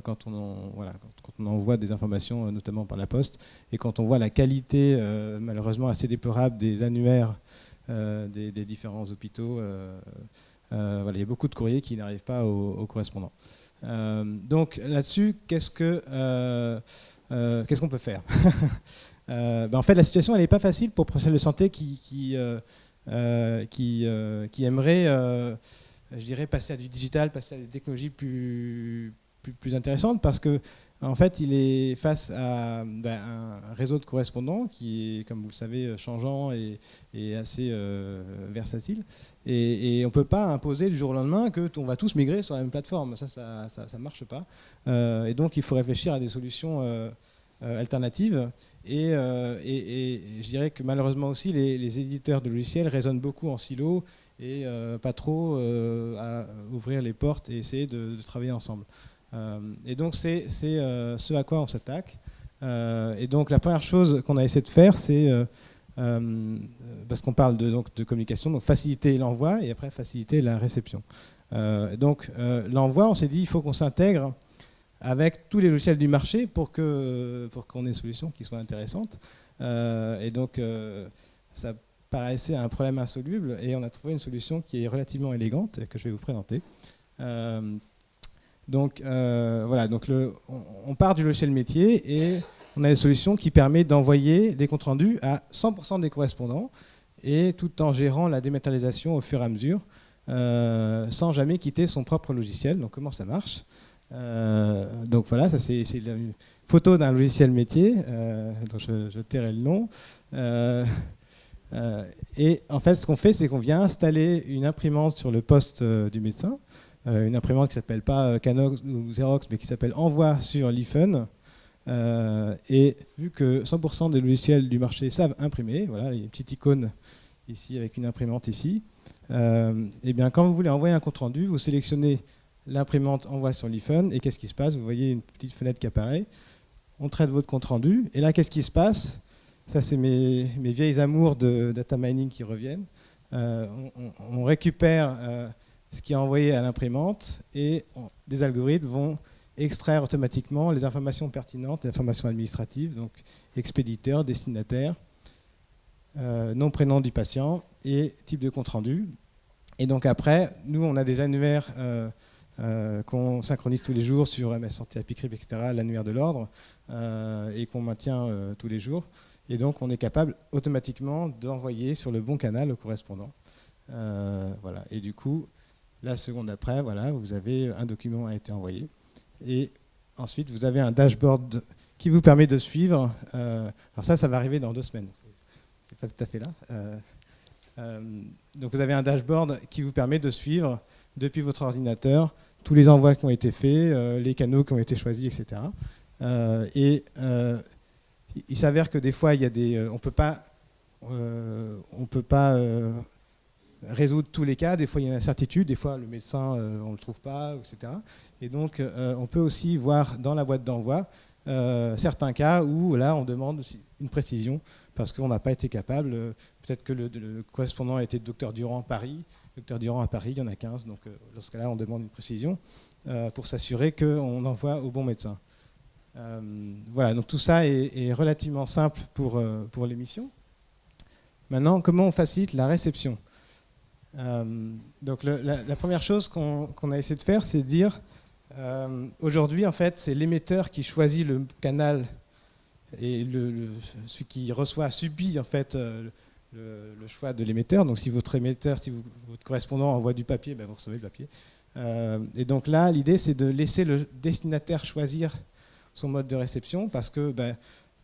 [SPEAKER 8] quand on envoie des informations, notamment par la poste. Et quand on voit la qualité, malheureusement assez déplorable, des annuaires des différents hôpitaux, il y a beaucoup de courriers qui n'arrivent pas aux correspondants. Donc là-dessus, qu'est-ce qu'on peut faire? En fait, la situation, elle n'est pas facile pour les professionnels de santé qui aimeraient, je dirais, passer à du digital, passer à des technologies plus intéressantes, parce que en fait, il est face à un réseau de correspondants qui est, comme vous le savez, changeant et assez versatile. Et on ne peut pas imposer du jour au lendemain qu'on va tous migrer sur la même plateforme. Ça ne marche pas. Et donc, il faut réfléchir à des solutions alternatives. Et je dirais que malheureusement aussi, les éditeurs de logiciels raisonnent beaucoup en silo et pas trop à ouvrir les portes et essayer de travailler ensemble. Et donc c'est ce à quoi on s'attaque. Et donc la première chose qu'on a essayé de faire, c'est, parce qu'on parle de communication, donc faciliter l'envoi et après faciliter la réception. Donc l'envoi, on s'est dit, il faut qu'on s'intègre avec tous les logiciels du marché pour qu'on ait une solution qui soit intéressante. Et donc ça paraissait un problème insoluble et on a trouvé une solution qui est relativement élégante et que je vais vous présenter. Donc on part du logiciel métier et on a une solution qui permet d'envoyer des comptes rendus à 100% des correspondants et tout en gérant la dématérialisation au fur et à mesure sans jamais quitter son propre logiciel. Donc comment ça marche? Donc voilà, ça c'est une photo d'un logiciel métier dont je tairai le nom. Et en fait, ce qu'on fait, c'est qu'on vient installer une imprimante sur le poste du médecin. Une imprimante qui ne s'appelle pas Canox ou Xerox, mais qui s'appelle Envoi sur l'IFUN. Et vu que 100% des logiciels du marché savent imprimer, voilà, il y a une petite icône ici avec une imprimante ici, et bien quand vous voulez envoyer un compte-rendu, vous sélectionnez l'imprimante Envoi sur l'IFUN, et qu'est-ce qui se passe? Vous voyez une petite fenêtre qui apparaît, on traite votre compte-rendu, et là, qu'est-ce qui se passe? Ça, c'est mes vieilles amours de data mining qui reviennent. On récupère ce qui est envoyé à l'imprimante et des algorithmes vont extraire automatiquement les informations pertinentes, les informations administratives, donc expéditeur, destinataire, nom, prénom du patient et type de compte-rendu. Et donc après, nous, on a des annuaires qu'on synchronise tous les jours sur MS Santé, PICRIP, etc., l'annuaire de l'ordre, et qu'on maintient tous les jours. Et donc, on est capable automatiquement d'envoyer sur le bon canal au correspondant. Voilà. Et du coup, la seconde après, voilà, vous avez un document a été envoyé. Et ensuite, vous avez un dashboard qui vous permet de suivre. Alors ça va arriver dans 2 semaines. C'est pas tout à fait là. Donc vous avez un dashboard qui vous permet de suivre depuis votre ordinateur tous les envois qui ont été faits, les canaux qui ont été choisis, etc. Il s'avère que des fois, il y a on peut pas résoudre tous les cas. Des fois, il y a une incertitude. Des fois, le médecin, on ne le trouve pas, etc. Et donc, on peut aussi voir dans la boîte d'envoi certains cas où là, on demande aussi une précision parce qu'on n'a pas été capable. Peut-être que le correspondant a été Dr Durand à Paris. Dr Durand à Paris, il y en a 15. Donc, dans ce cas-là, on demande une précision pour s'assurer qu'on envoie au bon médecin. Voilà, donc tout ça est relativement simple pour l'émission. Maintenant, comment on facilite la réception? Donc la première chose qu'on a essayé de faire, c'est de dire aujourd'hui, en fait, c'est l'émetteur qui choisit le canal et celui qui reçoit subit en fait le choix de l'émetteur. Donc si votre émetteur, si votre correspondant envoie du papier, ben vous recevez le papier. Et donc là, l'idée, c'est de laisser le destinataire choisir son mode de réception, parce que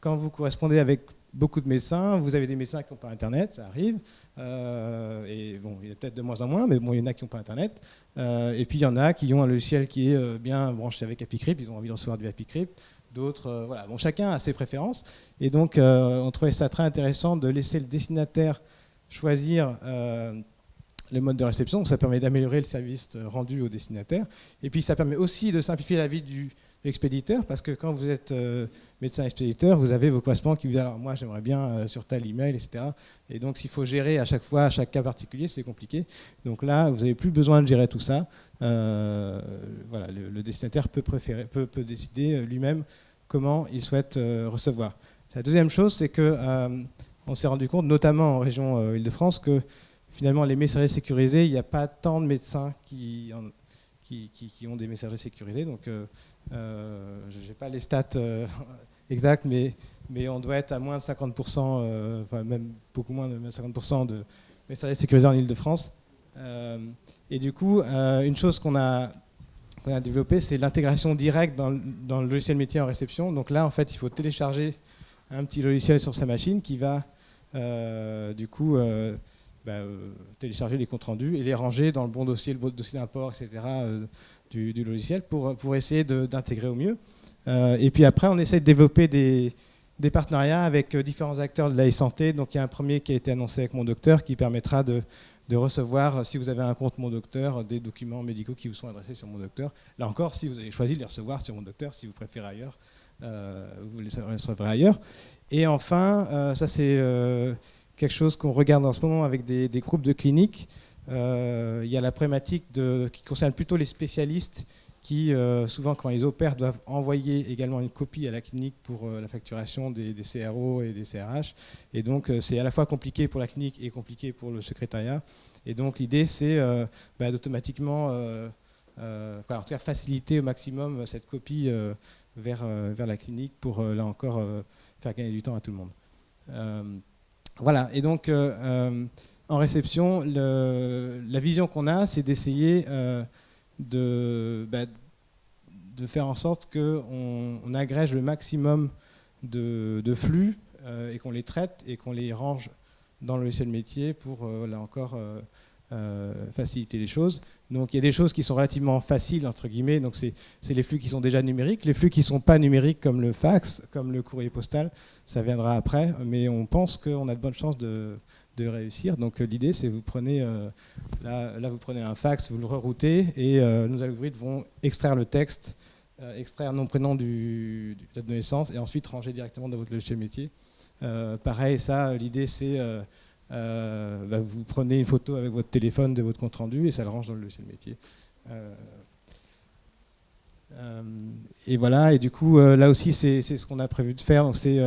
[SPEAKER 8] quand vous correspondez avec beaucoup de médecins, vous avez des médecins qui n'ont pas Internet, ça arrive, et bon, il y a peut-être de moins en moins, mais bon, il y en a qui n'ont pas Internet, et puis il y en a qui ont un logiciel qui est bien branché avec AppyCrypt, ils ont envie de recevoir du AppyCrypt, d'autres, voilà, bon, chacun a ses préférences, et donc on trouvait ça très intéressant de laisser le destinataire choisir le mode de réception, ça permet d'améliorer le service rendu au destinataire, et puis ça permet aussi de simplifier la vie de l'expéditeur, parce que quand vous êtes médecin expéditeur, vous avez vos correspondants qui vous disent alors moi j'aimerais bien sur tel email, etc. Et donc s'il faut gérer à chaque fois, à chaque cas particulier, c'est compliqué. Donc là, vous n'avez plus besoin de gérer tout ça. Voilà, le destinataire peut décider lui-même comment il souhaite recevoir. La deuxième chose, c'est que on s'est rendu compte, notamment en région Île-de-France, que finalement les messageries sécurisées, il n'y a pas tant de médecins qui ont des messageries sécurisées. Donc je n'ai pas les stats exactes, mais on doit être à moins de 50%, enfin même beaucoup moins de 50% de messageries sécurisées en Île-de-France. Et du coup, une chose qu'on a développée, c'est l'intégration directe dans le logiciel métier en réception. Donc là, en fait, il faut télécharger un petit logiciel sur sa machine qui va du coup télécharger les comptes rendus et les ranger dans le bon dossier d'import, etc. Du logiciel pour essayer d'intégrer au mieux. Et puis après, on essaie de développer des partenariats avec différents acteurs de la e-santé. Donc il y a un premier qui a été annoncé avec Mon Docteur qui permettra de recevoir, si vous avez un compte Mon Docteur, des documents médicaux qui vous sont adressés sur Mon Docteur. Là encore, si vous avez choisi de les recevoir sur Mon Docteur, si vous préférez ailleurs, vous les recevrez ailleurs. Et enfin, ça c'est quelque chose qu'on regarde en ce moment avec des groupes de cliniques. Il y a la problématique qui concerne plutôt les spécialistes qui, souvent quand ils opèrent, doivent envoyer également une copie à la clinique pour la facturation des CRO et des CRH. Et donc c'est à la fois compliqué pour la clinique et compliqué pour le secrétariat. Et donc l'idée c'est d'automatiquement en tout cas faciliter au maximum cette copie vers la clinique pour là encore faire gagner du temps à tout le monde. Voilà, et donc en réception, la vision qu'on a, c'est d'essayer de faire en sorte qu'on agrège le maximum de flux et qu'on les traite et qu'on les range dans le logiciel métier pour, là encore, faciliter les choses. Donc il y a des choses qui sont relativement faciles, entre guillemets, donc c'est les flux qui sont déjà numériques. Les flux qui ne sont pas numériques, comme le fax, comme le courrier postal, ça viendra après, mais on pense qu'on a de bonnes chances de réussir. Donc l'idée, c'est vous prenez, là vous prenez un fax, vous le reroutez, et nos algorithmes vont extraire le texte, extraire nom, prénom du date de naissance, et ensuite ranger directement dans votre logiciel métier. Pareil, ça, l'idée, c'est... vous prenez une photo avec votre téléphone de votre compte rendu et ça le range dans le logiciel métier. Et voilà, et du coup là aussi c'est ce qu'on a prévu de faire. Donc c'est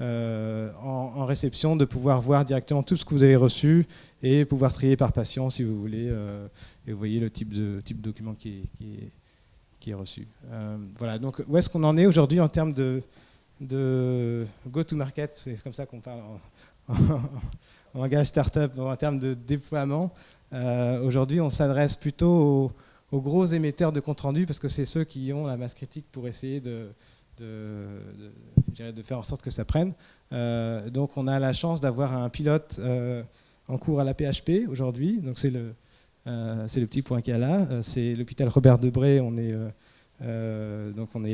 [SPEAKER 8] en réception de pouvoir voir directement tout ce que vous avez reçu et pouvoir trier par patient si vous voulez, et vous voyez le type de document qui est reçu. Voilà, donc où est-ce qu'on en est aujourd'hui en termes de go-to-market, c'est comme ça qu'on parle en langage startup, en termes de déploiement. Aujourd'hui, on s'adresse plutôt aux gros émetteurs de compte rendu parce que c'est ceux qui ont la masse critique pour essayer de faire en sorte que ça prenne. Donc, on a la chance d'avoir un pilote en cours à la PHP aujourd'hui. Donc, c'est le petit point qu'il y a là. C'est l'hôpital Robert Debré. On est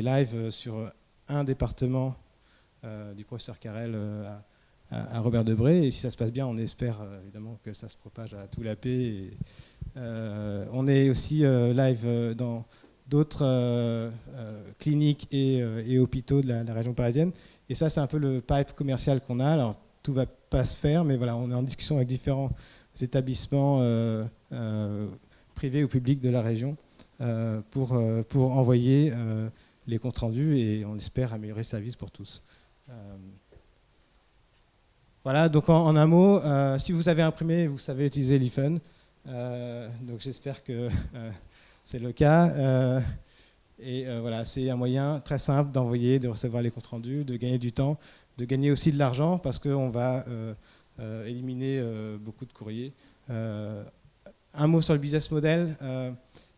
[SPEAKER 8] live sur un département du professeur Carrel à Robert Debré, et si ça se passe bien, on espère évidemment que ça se propage à tout l'AP. On est aussi live dans d'autres cliniques et hôpitaux de la région parisienne, et ça c'est un peu le pipe commercial qu'on a. Alors tout va pas se faire, mais voilà, on est en discussion avec différents établissements privés ou publics de la région pour envoyer les comptes rendus, et on espère améliorer le service pour tous. Voilà, donc en un mot, si vous avez imprimé, vous savez utiliser l'e-Fun. Donc j'espère que c'est le cas. Voilà, c'est un moyen très simple d'envoyer, de recevoir les comptes rendus, de gagner du temps, de gagner aussi de l'argent parce qu'on va éliminer beaucoup de courriers. Un mot sur le business model.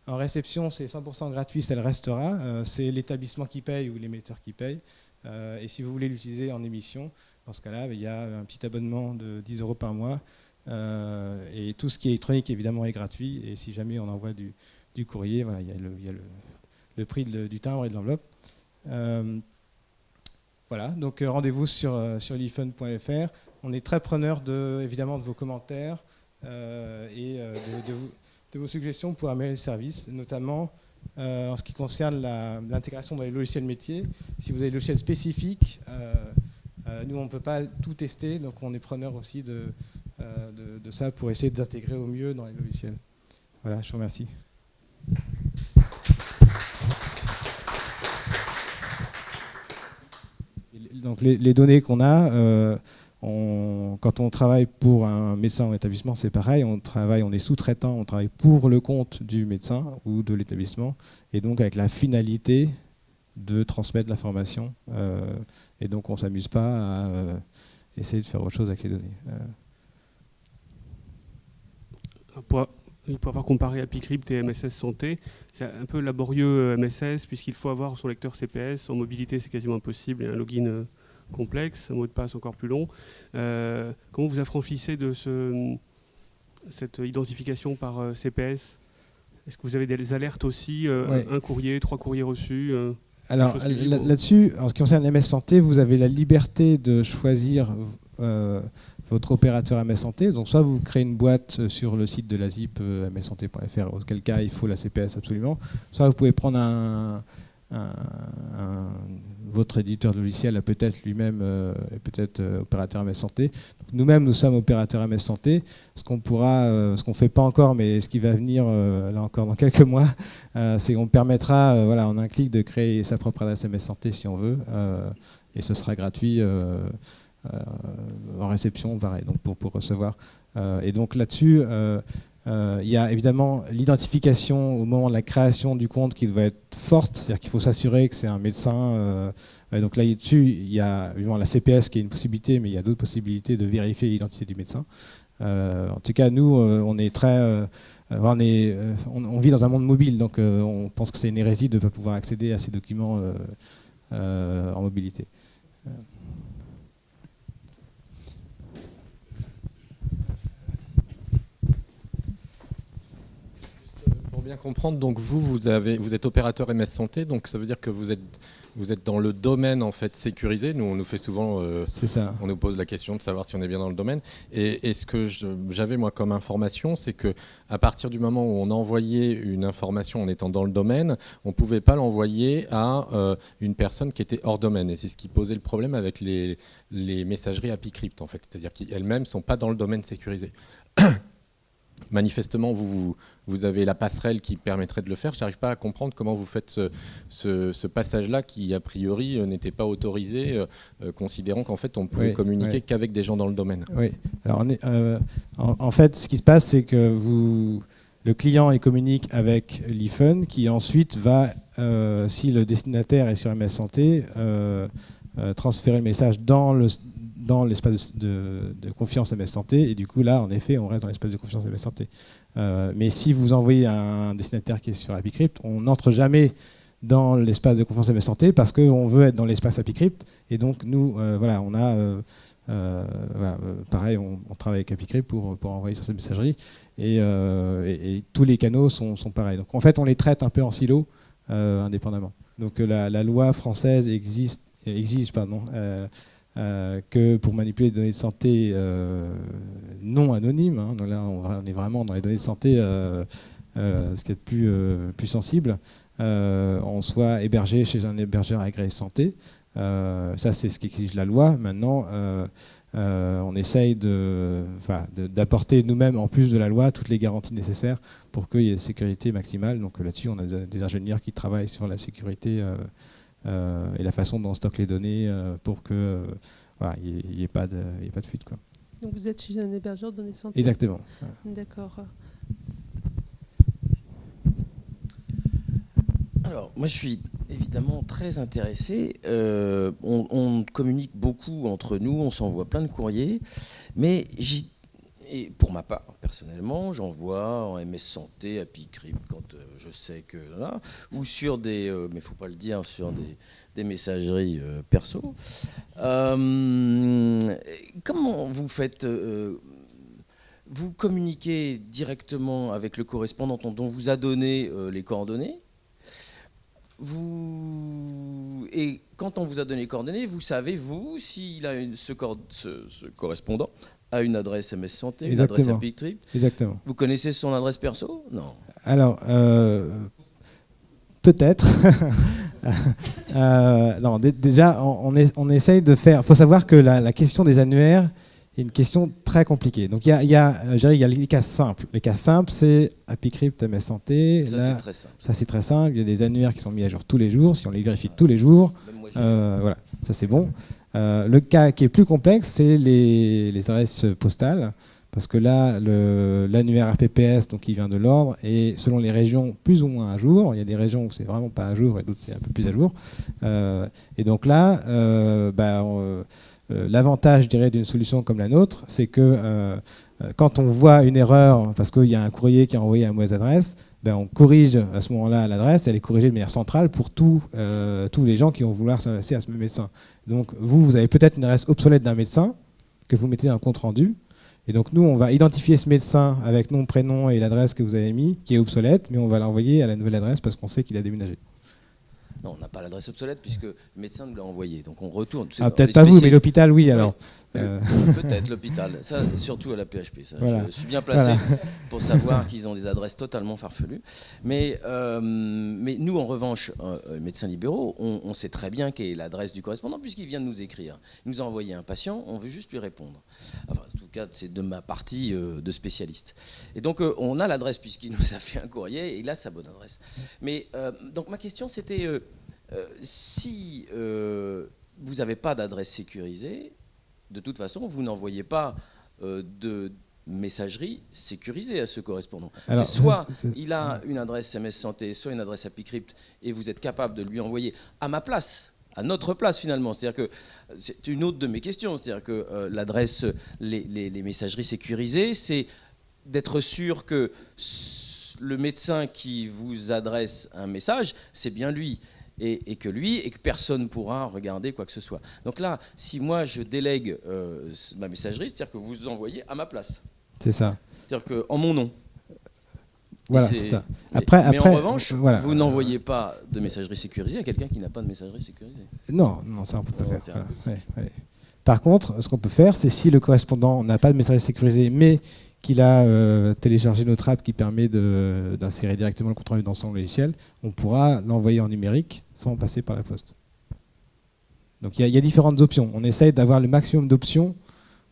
[SPEAKER 8] En réception, c'est 100% gratuit, ça le restera. C'est l'établissement qui paye ou l'émetteur qui paye. Et si vous voulez l'utiliser en émission, dans ce cas-là, il y a un petit abonnement de 10 € par mois. Et tout ce qui est électronique, évidemment, est gratuit. Et si jamais on envoie du courrier, voilà, il y a le prix du timbre et de l'enveloppe. Voilà, donc rendez-vous sur lifun.fr. On est très preneur évidemment de vos commentaires et de vos suggestions pour améliorer le service, notamment en ce qui concerne l'intégration dans les logiciels métiers. Si vous avez des logiciels spécifiques, nous on ne peut pas tout tester, donc on est preneur aussi de ça pour essayer d'intégrer au mieux dans les logiciels. Voilà, je vous remercie. Donc les données qu'on a, quand on travaille pour un médecin en établissement, c'est pareil, on est sous-traitant, on travaille pour le compte du médecin ou de l'établissement, et donc avec la finalité de transmettre l'information. Et donc on ne s'amuse pas à essayer de faire autre chose avec les données.
[SPEAKER 9] Pour avoir comparé ApiCrypt et MSS Santé, c'est un peu laborieux MSS puisqu'il faut avoir son lecteur CPS. En mobilité, c'est quasiment impossible et un login complexe, un mot de passe encore plus long. Comment vous affranchissez de cette identification par CPS? Est-ce que vous avez des alertes aussi,
[SPEAKER 8] ouais.
[SPEAKER 9] Un courrier, 3 courriers reçus
[SPEAKER 8] Alors là-dessus, en ce qui concerne MS Santé, vous avez la liberté de choisir votre opérateur MS Santé. Donc soit vous créez une boîte sur le site de la ZIP mssanté.fr, auquel cas il faut la CPS absolument. Soit vous pouvez prendre votre éditeur de logiciel, peut-être lui-même, peut-être opérateur MS Santé. Nous-mêmes, nous sommes opérateurs MS Santé. Ce qu'on ne fait pas encore, mais ce qui va venir là encore dans quelques mois, c'est qu'on permettra, en un clic, de créer sa propre adresse MS Santé si on veut, et ce sera gratuit en réception, pareil, donc pour recevoir. Et donc là-dessus, il y a évidemment l'identification au moment de la création du compte qui doit être forte, c'est-à-dire qu'il faut s'assurer que c'est un médecin. Donc là-dessus, il y a évidemment la CPS qui est une possibilité, mais il y a d'autres possibilités de vérifier l'identité du médecin. En tout cas, nous, on est très... on vit dans un monde mobile, donc on pense que c'est une hérésie de ne pas pouvoir accéder à ces documents en mobilité.
[SPEAKER 10] Bien comprendre, donc vous êtes opérateur MS Santé, donc ça veut dire que vous êtes dans le domaine en fait sécurisé. Nous on nous fait souvent, on nous pose la question de savoir si on est bien dans le domaine. Et ce que j'avais moi comme information, c'est que à partir du moment où on envoyait une information en étant dans le domaine, on ne pouvait pas l'envoyer à une personne qui était hors domaine. Et c'est ce qui posait le problème avec les messageries ApiCrypt en fait, c'est-à-dire qu'elles-mêmes ne sont pas dans le domaine sécurisé. Manifestement, vous avez la passerelle qui permettrait de le faire. Je n'arrive pas à comprendre comment vous faites ce passage-là qui, a priori, n'était pas autorisé, considérant qu'en fait, on pouvait communiquer qu'avec des gens dans le domaine.
[SPEAKER 8] Oui. Alors, en fait, ce qui se passe, c'est que le client il communique avec l'IFUN, qui ensuite va, si le destinataire est sur MS Santé, transférer le message dans l'espace de confiance MS Santé, et du coup là en effet on reste dans l'espace de confiance MS Santé. Mais si vous envoyez un destinataire qui est sur ApiCrypt, on n'entre jamais dans l'espace de confiance MS Santé parce qu'on veut être dans l'espace ApiCrypt, et donc nous on a pareil, on travaille avec ApiCrypt pour envoyer sur cette messagerie, et tous les canaux sont pareils. Donc en fait on les traite un peu en silo, indépendamment. Donc la loi française exige que pour manipuler les données de santé non anonymes, hein, donc là on est vraiment dans les données de santé, ce qui est le plus sensible, on soit hébergé chez un hébergeur agréé santé. Ça c'est ce qu'exige la loi. Maintenant on essaye d'apporter nous-mêmes, en plus de la loi, toutes les garanties nécessaires pour qu'il y ait une sécurité maximale. Donc là-dessus on a des ingénieurs qui travaillent sur la sécurité et la façon dont on stocke les données pour qu'il n'y ait pas de fuite, quoi.
[SPEAKER 6] Donc vous êtes chez un hébergeur de données santé.
[SPEAKER 8] Exactement.
[SPEAKER 6] D'accord.
[SPEAKER 1] Alors, moi je suis évidemment très intéressé. On communique beaucoup entre nous, on s'envoie plein de courriers, mais Et pour ma part, personnellement, j'envoie en MS Santé, AppyCrypt, quand je sais que là, ou sur des, mais il ne faut pas le dire, sur des messageries perso. Comment vous faites vous communiquez directement avec le correspondant dont vous a donné les coordonnées. Et quand on vous a donné les coordonnées, vous savez, vous, s'il a ce correspondant a une adresse MS Santé, une adresse AppyCrypt.
[SPEAKER 8] Exactement.
[SPEAKER 1] Vous connaissez son adresse perso? Non.
[SPEAKER 8] Alors, peut-être. Non, déjà, on essaye de faire... Il faut savoir que la question des annuaires est une question très compliquée. Donc, il y a les cas simples. Les cas simples, c'est AppyCrypt, MS Santé.
[SPEAKER 1] Ça, c'est très simple.
[SPEAKER 8] Ça, c'est très simple. Il y a des annuaires qui sont mis à jour tous les jours. Si on les vérifie tous les jours, voilà, ça, c'est bon. Le cas qui est plus complexe, c'est les adresses postales. Parce que là, l'annuaire RPPS, donc il vient de l'ordre, et selon les régions, plus ou moins à jour. Il y a des régions où c'est vraiment pas à jour et d'autres c'est un peu plus à jour. Et donc là, l'avantage, je dirais, d'une solution comme la nôtre, c'est que quand on voit une erreur, parce qu'il y a un courrier qui est envoyé à une mauvaise adresse, on corrige à ce moment-là l'adresse, elle est corrigée de manière centrale pour tous les gens qui vont vouloir s'adresser à ce même médecin. Donc vous avez peut-être une adresse obsolète d'un médecin que vous mettez dans un compte-rendu. Et donc nous, on va identifier ce médecin avec nom, prénom et l'adresse que vous avez mis, qui est obsolète, mais on va l'envoyer à la nouvelle adresse parce qu'on sait qu'il a déménagé.
[SPEAKER 1] Non, on n'a pas l'adresse obsolète puisque le médecin nous l'a envoyé. Donc on retourne.
[SPEAKER 8] Peut-être pas vous, mais l'hôpital, oui, alors.
[SPEAKER 1] Peut-être l'hôpital. Ça, surtout à la PHP. Ça. Voilà. Je suis bien placé pour savoir qu'ils ont des adresses totalement farfelues. Mais nous, en revanche, médecins libéraux, on sait très bien quelle est l'adresse du correspondant puisqu'il vient de nous écrire. Il nous a envoyé un patient, on veut juste lui répondre. Enfin, en tout cas, c'est de ma partie de spécialiste. Et donc, on a l'adresse puisqu'il nous a fait un courrier et il a sa bonne adresse. Mais donc, ma question, c'était si vous n'avez pas d'adresse sécurisée, de toute façon, vous n'envoyez pas de messagerie sécurisée à ce correspondant. Alors, c'est soit il a une adresse MS Santé, soit une adresse AppyCrypt, et vous êtes capable de lui envoyer à ma place, à notre place finalement. C'est-à-dire que c'est une autre de mes questions. C'est-à-dire que l'adresse, les messageries sécurisées, c'est d'être sûr que le médecin qui vous adresse un message, c'est bien lui. Et que personne ne pourra regarder quoi que ce soit. Donc là, si moi je délègue ma messagerie, c'est-à-dire que vous envoyez à ma place.
[SPEAKER 8] C'est ça.
[SPEAKER 1] C'est-à-dire qu'en mon nom.
[SPEAKER 8] Voilà, c'est ça.
[SPEAKER 1] Mais en revanche, vous n'envoyez pas de messagerie sécurisée à quelqu'un qui n'a pas de messagerie sécurisée.
[SPEAKER 8] Non, ça on ne peut pas faire. Ouais. Par contre, ce qu'on peut faire, c'est si le correspondant n'a pas de messagerie sécurisée, mais qu'il a téléchargé notre app qui permet d'insérer directement le compte-rendu dans son logiciel, on pourra l'envoyer en numérique sans passer par la poste. Donc il y a différentes options. On essaye d'avoir le maximum d'options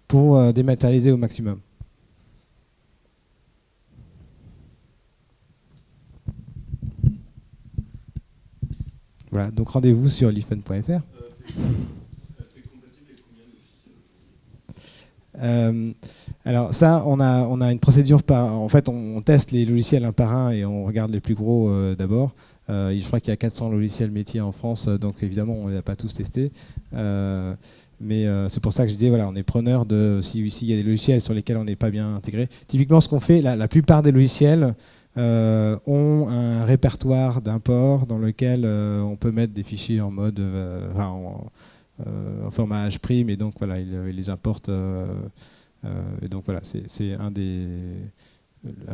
[SPEAKER 8] pour dématérialiser au maximum. Voilà, donc rendez-vous sur lifen.fr. Alors ça, on a une procédure en fait, on teste les logiciels un par un et on regarde les plus gros d'abord. Je crois qu'il y a 400 logiciels métiers en France, donc évidemment, on ne les a pas tous testés. Mais c'est pour ça que je dis, voilà, on est preneur de s'il y a des logiciels sur lesquels on n'est pas bien intégré. Typiquement, ce qu'on fait, la plupart des logiciels ont un répertoire d'import dans lequel on peut mettre des fichiers en mode... en format H', et donc voilà, il les importe. Et donc voilà, c'est un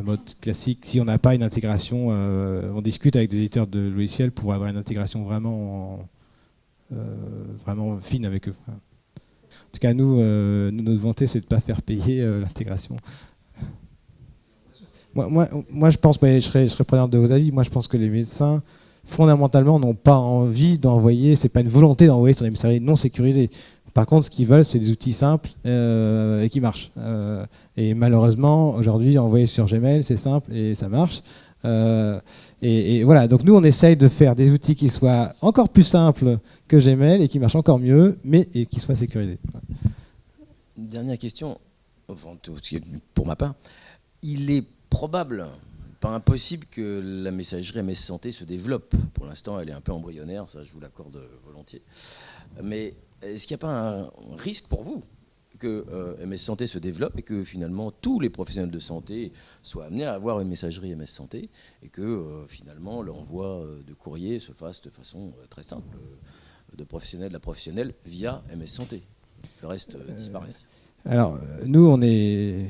[SPEAKER 8] mode classique. Si on n'a pas une intégration, on discute avec des éditeurs de logiciels pour avoir une intégration vraiment fine avec eux. En tout cas, notre volonté, c'est de ne pas faire payer l'intégration. Moi, je pense, je serais preneur de vos avis. Moi, je pense que les médecins fondamentalement n'ont pas envie d'envoyer, c'est pas une volonté d'envoyer sur des messageries non sécurisées. Par contre, ce qu'ils veulent, c'est des outils simples et qui marchent. Et malheureusement, aujourd'hui, envoyer sur Gmail, c'est simple et ça marche. Et voilà, donc nous, on essaye de faire des outils qui soient encore plus simples que Gmail et qui marchent encore mieux, mais et qui soient sécurisés.
[SPEAKER 1] Dernière question, pour ma part. Il est probable, pas impossible, que la messagerie MS Santé se développe. Pour l'instant, elle est un peu embryonnaire, ça je vous l'accorde volontiers. Mais est-ce qu'il n'y a pas un risque pour vous
[SPEAKER 11] que MS Santé se développe et que finalement tous les professionnels de santé soient amenés à avoir une messagerie MS Santé et que finalement l'envoi de courrier se fasse de façon très simple, de professionnel à professionnel via MS Santé. Le reste disparaisse.
[SPEAKER 8] Alors, nous, on est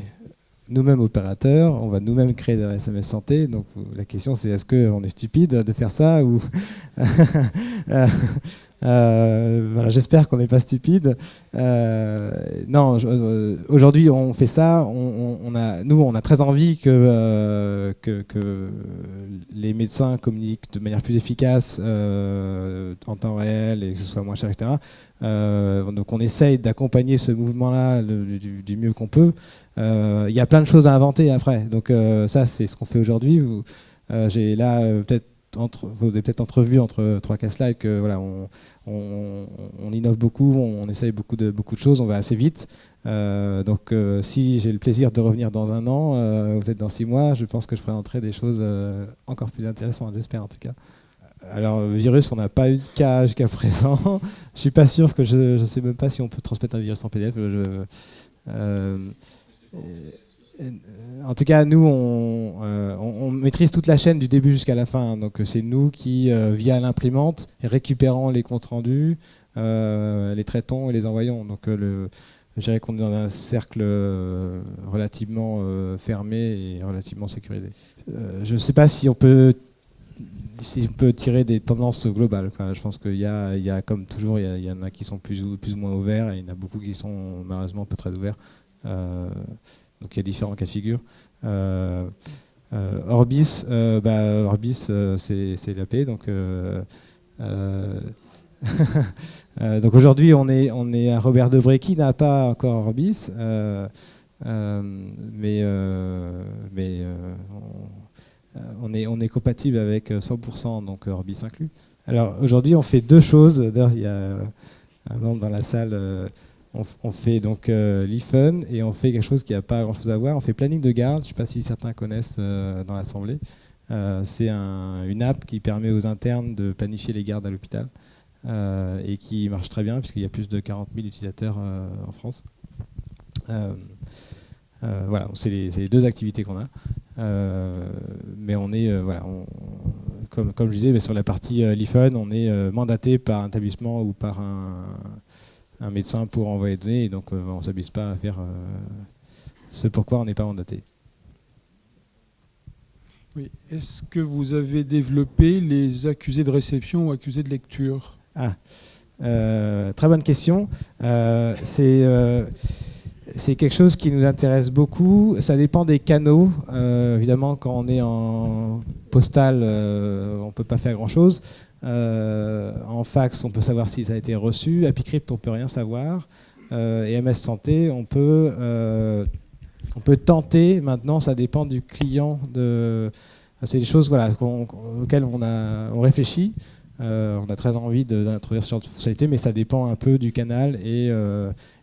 [SPEAKER 8] nous-mêmes opérateurs, on va nous-mêmes créer des SMS Santé. Donc la question, c'est est-ce qu'on est stupide de faire ça ou voilà, j'espère qu'on n'est pas stupide. Non, aujourd'hui, on fait ça. On a très envie que les médecins communiquent de manière plus efficace en temps réel et que ce soit moins cher, etc. Donc on essaye d'accompagner ce mouvement-là du mieux qu'on peut. Il y a plein de choses à inventer après. Donc ça, c'est ce qu'on fait aujourd'hui. J'ai là peut-être vous avez peut-être entrevu entre 3-4 slides que voilà, on innove beaucoup, on essaye beaucoup de choses, on va assez vite. Donc si j'ai le plaisir de revenir dans 1 an, peut-être dans 6 mois, je pense que je présenterai des choses encore plus intéressantes, j'espère en tout cas. Alors, virus, on n'a pas eu de cas jusqu'à présent. Je ne suis pas sûr que je ne sais même pas si on peut transmettre un virus en PDF. En tout cas, nous, on maîtrise toute la chaîne du début jusqu'à la fin. Donc, c'est nous qui, via l'imprimante, récupérons les comptes rendus, les traitons et les envoyons. Donc, je dirais qu'on est dans un cercle relativement fermé et relativement sécurisé. Je ne sais pas si on peut tirer des tendances globales. Enfin, je pense qu'il y a comme toujours, il y en a qui sont plus ou moins ouverts et il y en a beaucoup qui sont malheureusement pas très ouverts. Donc il y a différents cas de figure. Orbis, c'est l'AP. Donc aujourd'hui, on est à Robert Debré qui n'a pas encore Orbis, mais on est compatible avec 100%, donc Orbis inclus. Alors aujourd'hui, on fait 2 choses. D'ailleurs, il y a un membre dans la salle. On fait donc l'e-fun et on fait quelque chose qui n'a pas grand-chose à voir. On fait planning de garde. Je ne sais pas si certains connaissent dans l'assemblée. C'est une app qui permet aux internes de planifier les gardes à l'hôpital et qui marche très bien puisqu'il y a plus de 40 000 utilisateurs en France. Voilà, c'est les 2 activités qu'on a. Mais on est, comme je disais, mais sur la partie l'e-fun, on est mandaté par un établissement ou par un médecin pour envoyer des données, et donc on ne s'abuse pas à faire ce pourquoi on n'est pas mandaté.
[SPEAKER 12] Oui. Est-ce que vous avez développé les accusés de réception ou accusés de lecture?
[SPEAKER 8] Très bonne question. C'est quelque chose qui nous intéresse beaucoup. Ça dépend des canaux. Évidemment, quand on est en postal, on ne peut pas faire grand-chose. En fax, on peut savoir si ça a été reçu. AppyCrypt, on ne peut rien savoir. Et MS Santé, on peut tenter. Maintenant, ça dépend du client. C'est des choses auxquelles on réfléchit. On a très envie d'introduire ce genre de fonctionnalité, mais ça dépend un peu du canal et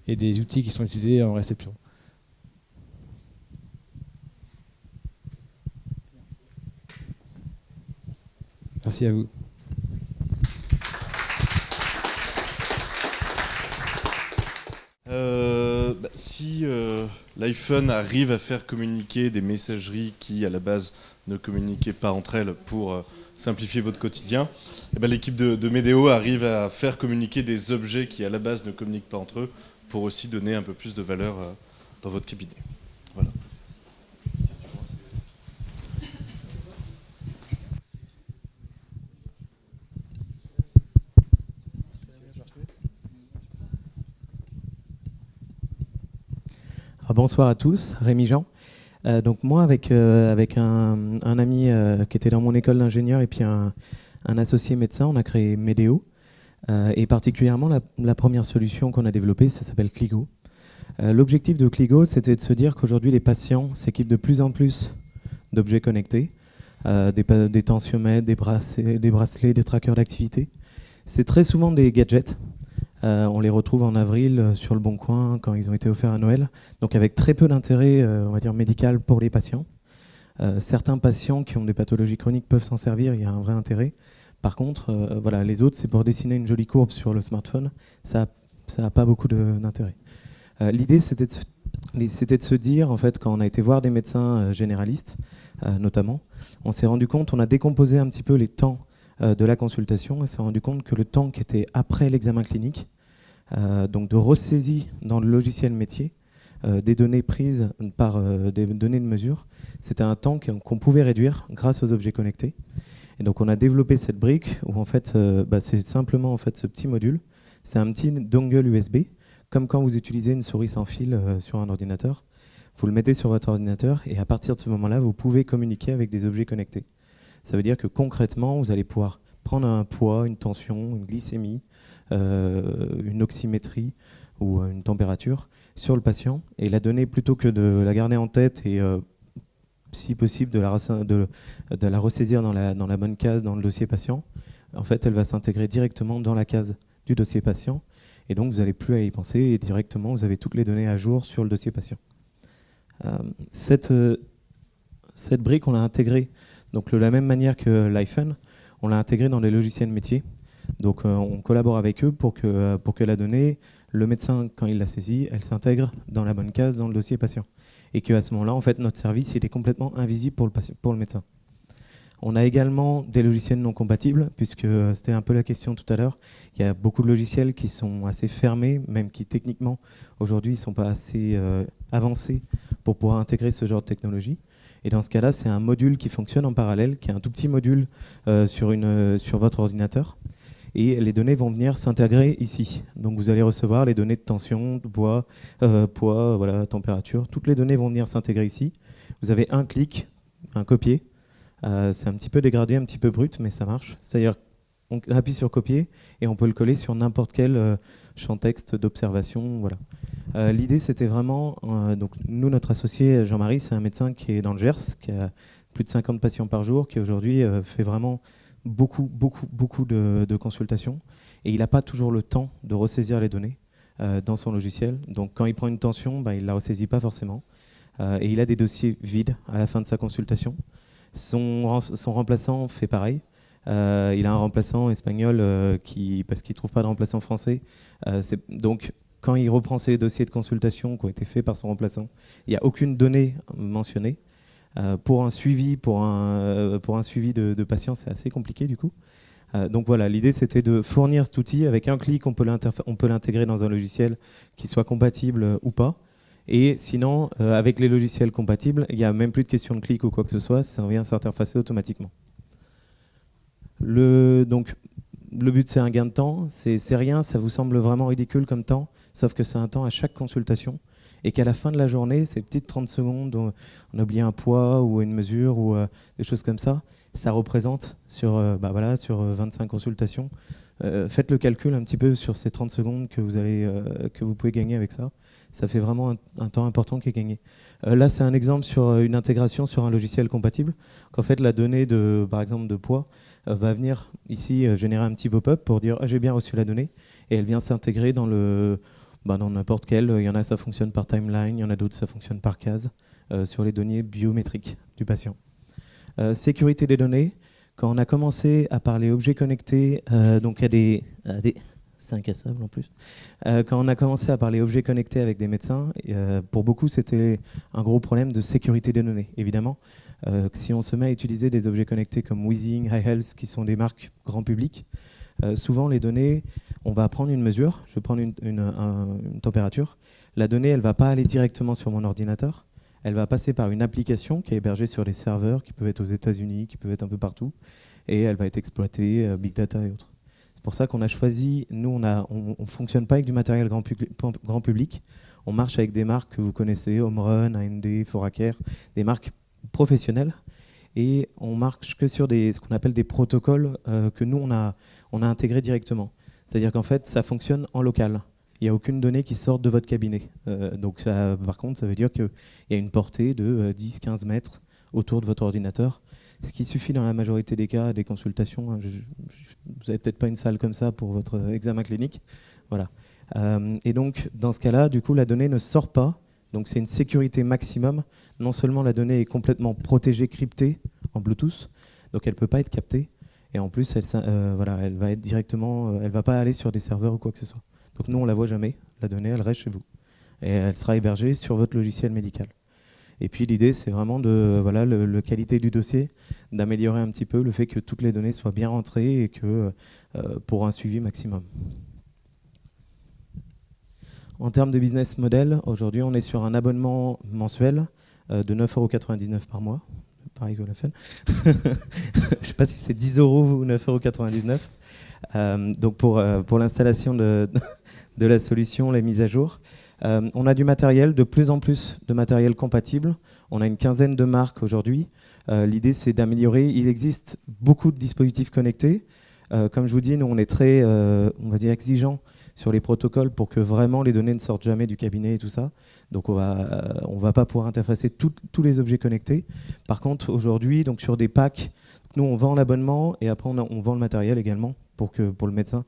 [SPEAKER 8] des outils qui sont utilisés en réception. Merci à vous.
[SPEAKER 2] Si l'iPhone arrive à faire communiquer des messageries qui, à la base, ne communiquaient pas entre elles pour simplifier votre quotidien, l'équipe de Medeo arrive à faire communiquer des objets qui, à la base, ne communiquent pas entre eux pour aussi donner un peu plus de valeur dans votre cabinet. Voilà.
[SPEAKER 13] Bonsoir à tous, Rémi Jean. Donc moi, avec un ami qui était dans mon école d'ingénieur et puis un associé médecin, on a créé Medeo. Et particulièrement, la première solution qu'on a développée, ça s'appelle Cligo. L'objectif de Cligo, c'était de se dire qu'aujourd'hui, les patients s'équipent de plus en plus d'objets connectés, des tensiomètres, des bracelets, des trackers d'activité. C'est très souvent des gadgets. On les retrouve en avril sur le Bon Coin quand ils ont été offerts à Noël. Donc avec très peu d'intérêt, on va dire, médical pour les patients. Certains patients qui ont des pathologies chroniques peuvent s'en servir, il y a un vrai intérêt. Par contre, les autres, c'est pour dessiner une jolie courbe sur le smartphone. Ça n'a pas beaucoup d'intérêt. L'idée, c'était de se dire, en fait, quand on a été voir des médecins généralistes, notamment, on s'est rendu compte, on a décomposé un petit peu les temps de la consultation, et s'est rendu compte que le temps qui était après l'examen clinique, donc de ressaisie dans le logiciel métier, des données prises par des données de mesure, c'était un temps qu'on pouvait réduire grâce aux objets connectés. Et donc on a développé cette brique où en fait, c'est simplement en fait ce petit module, c'est un petit dongle USB, comme quand vous utilisez une souris sans fil sur un ordinateur. Vous le mettez sur votre ordinateur et à partir de ce moment-là, vous pouvez communiquer avec des objets connectés. Ça veut dire que concrètement, vous allez pouvoir prendre un poids, une tension, une glycémie, une oxymétrie ou une température sur le patient et la donner plutôt que de la garder en tête et si possible de la ressaisir dans la bonne case dans le dossier patient. En fait, elle va s'intégrer directement dans la case du dossier patient et donc vous n'allez plus à y penser et directement vous avez toutes les données à jour sur le dossier patient. Cette brique, on l'a intégrée donc de la même manière que l'iPhone, on l'a intégrée dans les logiciels métiers. Donc on collabore avec eux pour que la donnée, le médecin, quand il la saisit, elle s'intègre dans la bonne case dans le dossier patient. Et qu'à ce moment-là, en fait, notre service il est complètement invisible pour le médecin. On a également des logiciels non compatibles, puisque c'était un peu la question tout à l'heure. Il y a beaucoup de logiciels qui sont assez fermés, même qui techniquement, aujourd'hui, ne sont pas assez avancés pour pouvoir intégrer ce genre de technologie. Et dans ce cas-là, c'est un module qui fonctionne en parallèle, qui est un tout petit module sur votre ordinateur. Et les données vont venir s'intégrer ici. Donc vous allez recevoir les données de tension, de poids, voilà, température. Toutes les données vont venir s'intégrer ici. Vous avez un clic, un copier. C'est un petit peu dégradé, un petit peu brut, mais ça marche. C'est-à-dire qu'on appuie sur copier et on peut le coller sur n'importe quel champ texte d'observation. Voilà. L'idée, c'était vraiment... donc nous, notre associé Jean-Marie, c'est un médecin qui est dans le Gers, qui a plus de 50 patients par jour, qui aujourd'hui fait vraiment beaucoup de consultations. Et il n'a pas toujours le temps de ressaisir les données dans son logiciel. Donc quand il prend une tension, il ne la ressaisit pas forcément. Et il a des dossiers vides à la fin de sa consultation. Son remplaçant fait pareil. Il a un remplaçant espagnol parce qu'il ne trouve pas de remplaçant français. Donc, quand il reprend ses dossiers de consultation qui ont été faits par son remplaçant, il n'y a aucune donnée mentionnée. Pour un suivi de patients, c'est assez compliqué du coup. Donc voilà, l'idée c'était de fournir cet outil. Avec un clic, on peut l'intégrer dans un logiciel qui soit compatible ou pas. Et sinon, avec les logiciels compatibles, il n'y a même plus de question de clic ou quoi que ce soit, ça vient s'interfacer automatiquement. Donc, le but, c'est un gain de temps. C'est rien, ça vous semble vraiment ridicule comme temps, sauf que c'est un temps à chaque consultation. Et qu'à la fin de la journée, ces petites 30 secondes, on a oublié un poids ou une mesure ou des choses comme ça, ça représente sur 25 consultations. Faites le calcul un petit peu sur ces 30 secondes que vous pouvez gagner avec ça. Ça fait vraiment un temps important qui est gagné. Là, c'est un exemple sur une intégration sur un logiciel compatible. Qu'en fait, la donnée, par exemple, de poids va venir ici générer un petit pop-up pour dire j'ai bien reçu la donnée. Et elle vient s'intégrer dans n'importe quel. Il y en a, ça fonctionne par timeline. Il y en a d'autres, ça fonctionne par case sur les données biométriques du patient. Sécurité des données. Quand on a commencé à parler objets connectés, donc il y a c'est incassable en plus. Quand on a commencé à parler objets connectés avec des médecins, pour beaucoup c'était un gros problème de sécurité des données. Évidemment, si on se met à utiliser des objets connectés comme Wheezing, HiHealth, qui sont des marques grand public, souvent les données, on va prendre une mesure, je vais prendre une température. La donnée, elle ne va pas aller directement sur mon ordinateur. Elle va passer par une application qui est hébergée sur des serveurs qui peuvent être aux États-Unis, qui peuvent être un peu partout, et elle va être exploitée, Big Data et autres. C'est pour ça qu'on a choisi, nous on ne fonctionne pas avec du matériel grand public, on marche avec des marques que vous connaissez, Homerun, AMD, Foracare, des marques professionnelles, et on marche que sur ce qu'on appelle des protocoles que nous on a intégrés directement. C'est-à-dire qu'en fait ça fonctionne en local. Il n'y a aucune donnée qui sort de votre cabinet. Donc ça, par contre, ça veut dire qu'il y a une portée de 10-15 mètres autour de votre ordinateur, ce qui suffit dans la majorité des cas des consultations. Vous n'avez peut-être pas une salle comme ça pour votre examen clinique. Voilà. Et donc, dans ce cas-là, du coup, la donnée ne sort pas. Donc c'est une sécurité maximum. Non seulement la donnée est complètement protégée, cryptée en Bluetooth, donc elle ne peut pas être captée. Et en plus, elle va être directement, elle ne va pas aller sur des serveurs ou quoi que ce soit. Donc nous, on ne la voit jamais, la donnée, elle reste chez vous. et elle sera hébergée sur votre logiciel médical. Et puis l'idée, c'est vraiment de la qualité du dossier, d'améliorer un petit peu le fait que toutes les données soient bien rentrées et que pour un suivi maximum. En termes de business model, aujourd'hui, on est sur un abonnement mensuel de 9,99 € par mois. Pareil que la fin. Je ne sais pas si c'est 10 € ou 9,99 €. Donc pour l'installation de la solution, les mises à jour. On a du matériel, de plus en plus de matériel compatible. On a une quinzaine de marques aujourd'hui. L'idée, c'est d'améliorer. Il existe beaucoup de dispositifs connectés. Comme je vous dis, nous, on est très on va dire exigeants sur les protocoles pour que vraiment les données ne sortent jamais du cabinet et tout ça. Donc on va pas pouvoir interfacer tous les objets connectés. Par contre, aujourd'hui, donc sur des packs, nous on vend l'abonnement et après on vend le matériel également pour que le médecin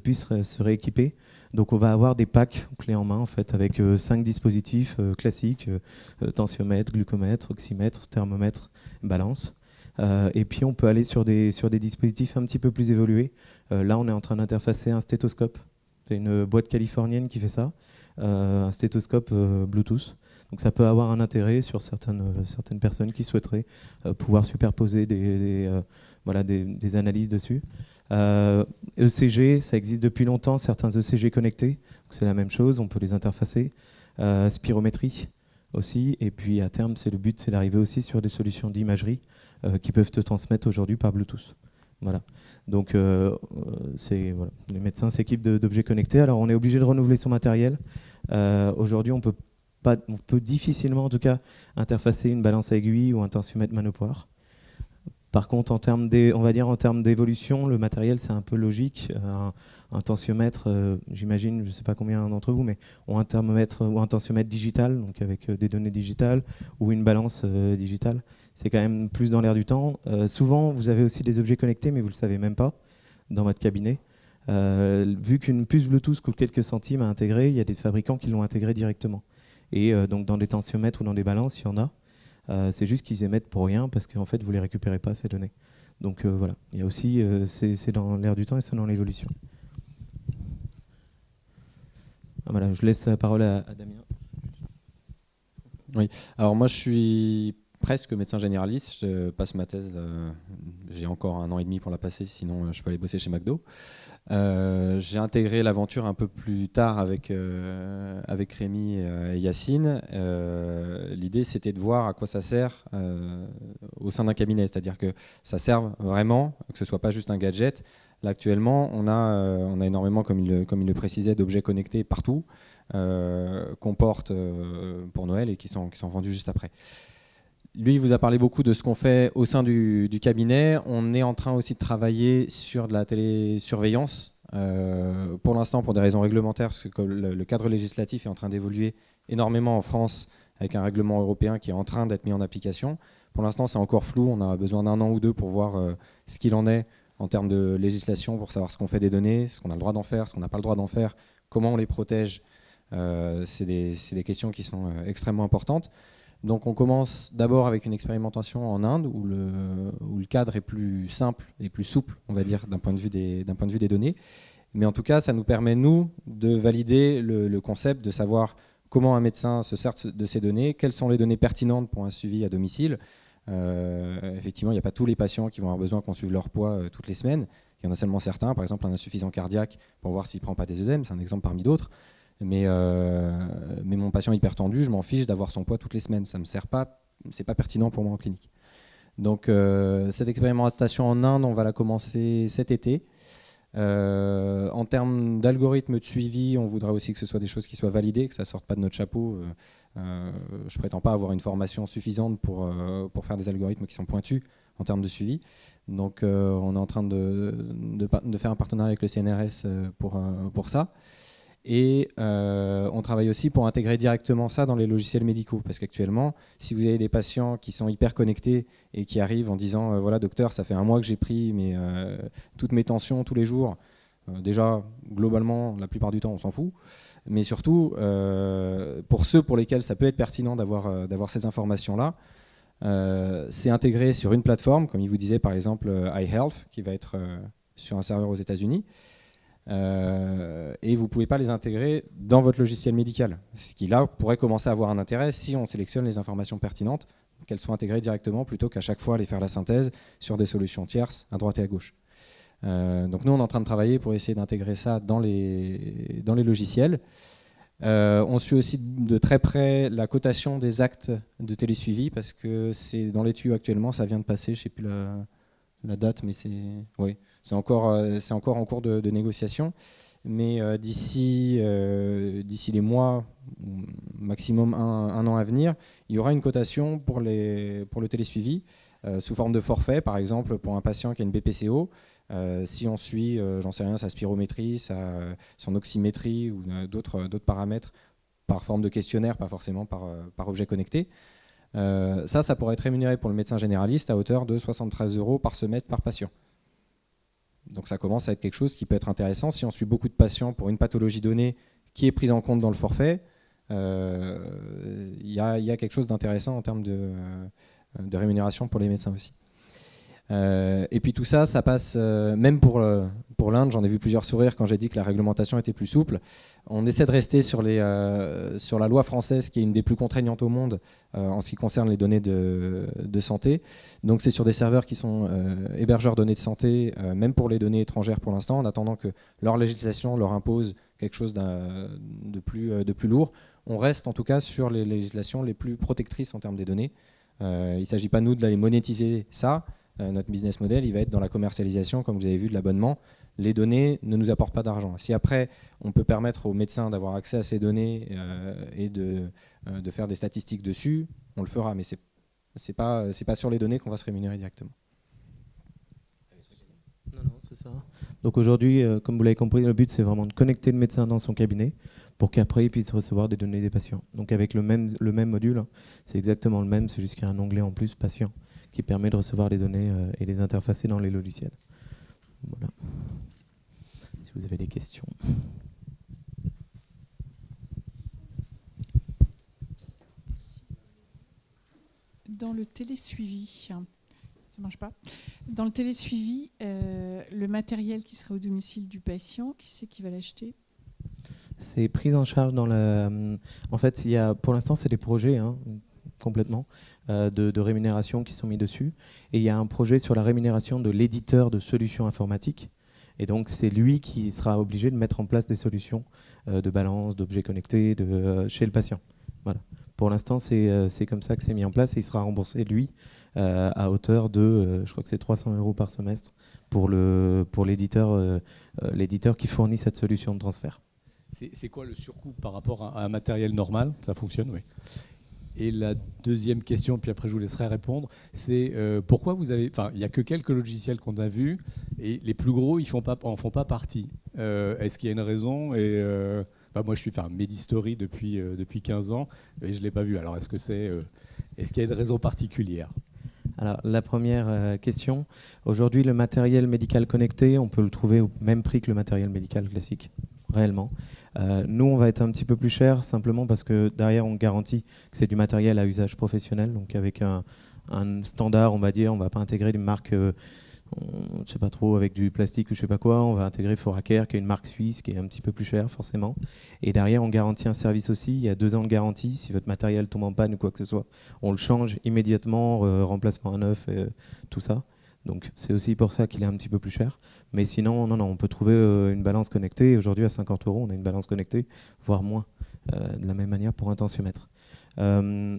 [SPEAKER 13] puisse se rééquiper. Donc on va avoir des packs clés en main en fait avec 5 dispositifs classiques, tensiomètre, glucomètre, oxymètre, thermomètre, balance. Et puis on peut aller sur des dispositifs un petit peu plus évolués. Là on est en train d'interfacer un stéthoscope. C'est une boîte californienne qui fait ça, un stéthoscope Bluetooth. Donc ça peut avoir un intérêt sur certaines personnes qui souhaiteraient pouvoir superposer des analyses dessus. ECG, ça existe depuis longtemps, certains ECG connectés, c'est la même chose, on peut les interfacer. Spirométrie aussi, et puis à terme, le but, c'est d'arriver aussi sur des solutions d'imagerie qui peuvent te transmettre aujourd'hui par Bluetooth. Voilà. Donc les médecins s'équipent d'objets connectés. Alors on est obligé de renouveler son matériel. Aujourd'hui, on peut difficilement en tout cas interfacer une balance à aiguille ou un tensiomètre manopoire. Par contre, en termes d'évolution, le matériel c'est un peu logique. Un tensiomètre, j'imagine, je ne sais pas combien d'entre vous, mais ont un thermomètre ou un tensiomètre digital, donc avec des données digitales, ou une balance digitale. C'est quand même plus dans l'air du temps. Souvent, vous avez aussi des objets connectés, mais vous ne le savez même pas dans votre cabinet. Vu qu'une puce Bluetooth coûte quelques centimes à intégrer, il y a des fabricants qui l'ont intégré directement. Et donc dans des tensiomètres ou dans des balances, il y en a. C'est juste qu'ils émettent pour rien parce qu'en fait, vous ne les récupérez pas, ces données. Donc voilà, il y a aussi, c'est dans l'air du temps et c'est dans l'évolution. Voilà, je laisse la parole à Damien.
[SPEAKER 10] Oui, alors moi je suis presque médecin généraliste, je passe ma thèse, j'ai encore 1 an et demi pour la passer, sinon je peux aller bosser chez McDo. J'ai intégré l'aventure un peu plus tard avec Rémi et Yacine. L'idée c'était de voir à quoi ça sert au sein d'un cabinet, c'est-à-dire que ça serve vraiment, que ce soit pas juste un gadget. Là actuellement on a énormément, comme il le précisait, d'objets connectés partout qu'on porte pour Noël et qui sont vendus juste après. Lui, il vous a parlé beaucoup de ce qu'on fait au sein du cabinet. On est en train aussi de travailler sur de la télésurveillance. Pour l'instant, pour des raisons réglementaires, parce que le cadre législatif est en train d'évoluer énormément en France, avec un règlement européen qui est en train d'être mis en application. Pour l'instant, c'est encore flou. On a besoin d'1 an ou 2 pour voir ce qu'il en est en termes de législation, pour savoir ce qu'on fait des données, ce qu'on a le droit d'en faire, ce qu'on n'a pas le droit d'en faire, comment on les protège. C'est des questions qui sont extrêmement importantes. Donc on commence d'abord avec une expérimentation en Inde où le cadre est plus simple et plus souple, on va dire, d'un point de vue des données. Mais en tout cas, ça nous permet, nous, de valider le concept, de savoir comment un médecin se sert de ces données, quelles sont les données pertinentes pour un suivi à domicile. Effectivement, il n'y a pas tous les patients qui vont avoir besoin qu'on suive leur poids toutes les semaines. Il y en a seulement certains, par exemple un insuffisant cardiaque pour voir s'il ne prend pas des œdèmes, c'est un exemple parmi d'autres. Mais mon patient hypertendu, je m'en fiche d'avoir son poids toutes les semaines. Ça ne me sert pas, c'est pas pertinent pour moi en clinique. Donc cette expérimentation en Inde, on va la commencer cet été. En termes d'algorithmes de suivi, on voudrait aussi que ce soit des choses qui soient validées, que ça ne sorte pas de notre chapeau. Je ne prétends pas avoir une formation suffisante pour faire des algorithmes qui sont pointus en termes de suivi. Donc on est en train de faire un partenariat avec le CNRS pour ça. Et on travaille aussi pour intégrer directement ça dans les logiciels médicaux, parce qu'actuellement, si vous avez des patients qui sont hyper connectés et qui arrivent en disant voilà docteur, ça fait 1 mois que j'ai pris toutes mes tensions tous les jours, déjà globalement la plupart du temps on s'en fout, mais surtout pour ceux pour lesquels ça peut être pertinent d'avoir ces informations-là, c'est intégré sur une plateforme, comme il vous disait par exemple iHealth, qui va être sur un serveur aux États-Unis.
[SPEAKER 14] et vous ne pouvez pas les intégrer dans votre logiciel médical. Ce qui là pourrait commencer à avoir un intérêt si on sélectionne les informations pertinentes, qu'elles soient intégrées directement plutôt qu'à chaque fois aller faire la synthèse sur des solutions tierces à droite et à gauche. Donc nous on est en train de travailler pour essayer d'intégrer ça dans les logiciels. On suit aussi de très près la cotation des actes de télésuivi parce que c'est dans les tuyaux actuellement, ça vient de passer, je ne sais plus la date, mais c'est encore en cours de négociation. Mais d'ici les mois, maximum un an à venir, il y aura une cotation pour le télésuivi sous forme de forfait, par exemple pour un patient qui a une BPCO. Si on suit, j'en sais rien, sa spirométrie, son oxymétrie ou d'autres paramètres par forme de questionnaire, pas forcément par objet connecté, ça pourrait être rémunéré pour le médecin généraliste à hauteur de 73 € par semestre par patient. Donc ça commence à être quelque chose qui peut être intéressant. Si on suit beaucoup de patients pour une pathologie donnée qui est prise en compte dans le forfait, il y a quelque chose d'intéressant en termes de rémunération pour les médecins aussi. Et puis tout ça passe, même pour l'Inde, j'en ai vu plusieurs sourires quand j'ai dit que la réglementation était plus souple. On essaie de rester sur la loi française qui est une des plus contraignantes au monde en ce qui concerne les données de santé. Donc c'est sur des serveurs qui sont hébergeurs de données de santé, même pour les données étrangères pour l'instant, en attendant que leur législation leur impose quelque chose de plus lourd. On reste en tout cas sur les législations les plus protectrices en termes des données. Il ne s'agit pas nous d'aller monétiser ça. Notre business model, il va être dans la commercialisation, comme vous avez vu, de l'abonnement. Les données ne nous apportent pas d'argent. Si après, on peut permettre aux médecins d'avoir accès à ces données et de faire des statistiques dessus, on le fera, mais c'est pas sur les données qu'on va se rémunérer directement.
[SPEAKER 13] Non, c'est ça. Donc aujourd'hui, comme vous l'avez compris, le but, c'est vraiment de connecter le médecin dans son cabinet pour qu'après, il puisse recevoir des données des patients. Donc avec le même module, hein, c'est exactement le même, c'est juste qu'il y a un onglet en plus, patient, qui permet de recevoir les données et les interfacer dans les logiciels. Voilà. Si vous avez des questions.
[SPEAKER 5] Dans le télésuivi, ça marche pas. Dans le télésuivi, le matériel qui serait au domicile du patient, qui c'est qui va l'acheter ?
[SPEAKER 13] C'est pris en charge dans en fait, pour l'instant, c'est des projets, hein, complètement, de rémunération qui sont mis dessus. Et il y a un projet sur la rémunération de l'éditeur de solutions informatiques. Et donc, c'est lui qui sera obligé de mettre en place des solutions de balance, d'objets connectés chez le patient. Voilà. Pour l'instant, c'est comme ça que c'est mis en place et il sera remboursé, lui, à hauteur de, je crois que c'est 300 € par semestre pour l'éditeur qui fournit cette solution de transfert.
[SPEAKER 15] C'est quoi le surcoût par rapport à un matériel normal ? Ça fonctionne, oui. Et la deuxième question, puis après je vous laisserai répondre, c'est pourquoi vous avez... Enfin, il n'y a que quelques logiciels qu'on a vus, et les plus gros, ils en font pas partie. Est-ce qu'il y a une raison ? Moi, je suis Medistory depuis 15 ans, et je ne l'ai pas vu. Alors, est-ce qu'il y a une raison particulière ?
[SPEAKER 13] Alors, la première question, aujourd'hui, le matériel médical connecté, on peut le trouver au même prix que le matériel médical classique, réellement. Nous, on va être un petit peu plus cher, simplement parce que derrière, on garantit que c'est du matériel à usage professionnel, donc avec un standard, on va dire, on ne va pas intégrer une marque, je ne sais pas trop, avec du plastique ou je ne sais pas quoi, on va intégrer Foracare, qui est une marque suisse, qui est un petit peu plus chère, forcément. Et derrière, on garantit un service aussi, il y a 2 ans de garantie, si votre matériel tombe en panne ou quoi que ce soit, on le change immédiatement, remplacement à neuf, tout ça. Donc c'est aussi pour ça qu'il est un petit peu plus cher. Mais sinon, non, on peut trouver une balance connectée. Aujourd'hui, à 50 €, on a une balance connectée, voire moins, de la même manière pour un tensiomètre.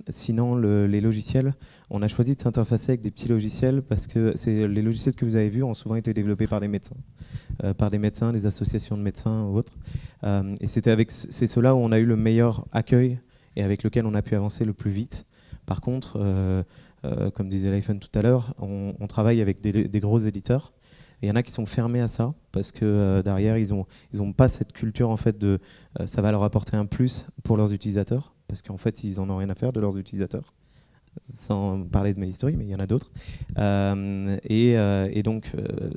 [SPEAKER 13] Sinon, les logiciels, on a choisi de s'interfacer avec des petits logiciels parce que les logiciels que vous avez vus ont souvent été développés par des médecins, des associations de médecins ou autres. Et c'est ceux-là où on a eu le meilleur accueil et avec lequel on a pu avancer le plus vite. Par contre, comme disait l'iPhone tout à l'heure, on travaille avec des gros éditeurs. Il y en a qui sont fermés à ça parce que derrière, ils ont pas cette culture en fait de ça va leur apporter un plus pour leurs utilisateurs parce qu'en fait, ils en ont rien à faire de leurs utilisateurs. Sans parler de Medistory, mais il y en a d'autres.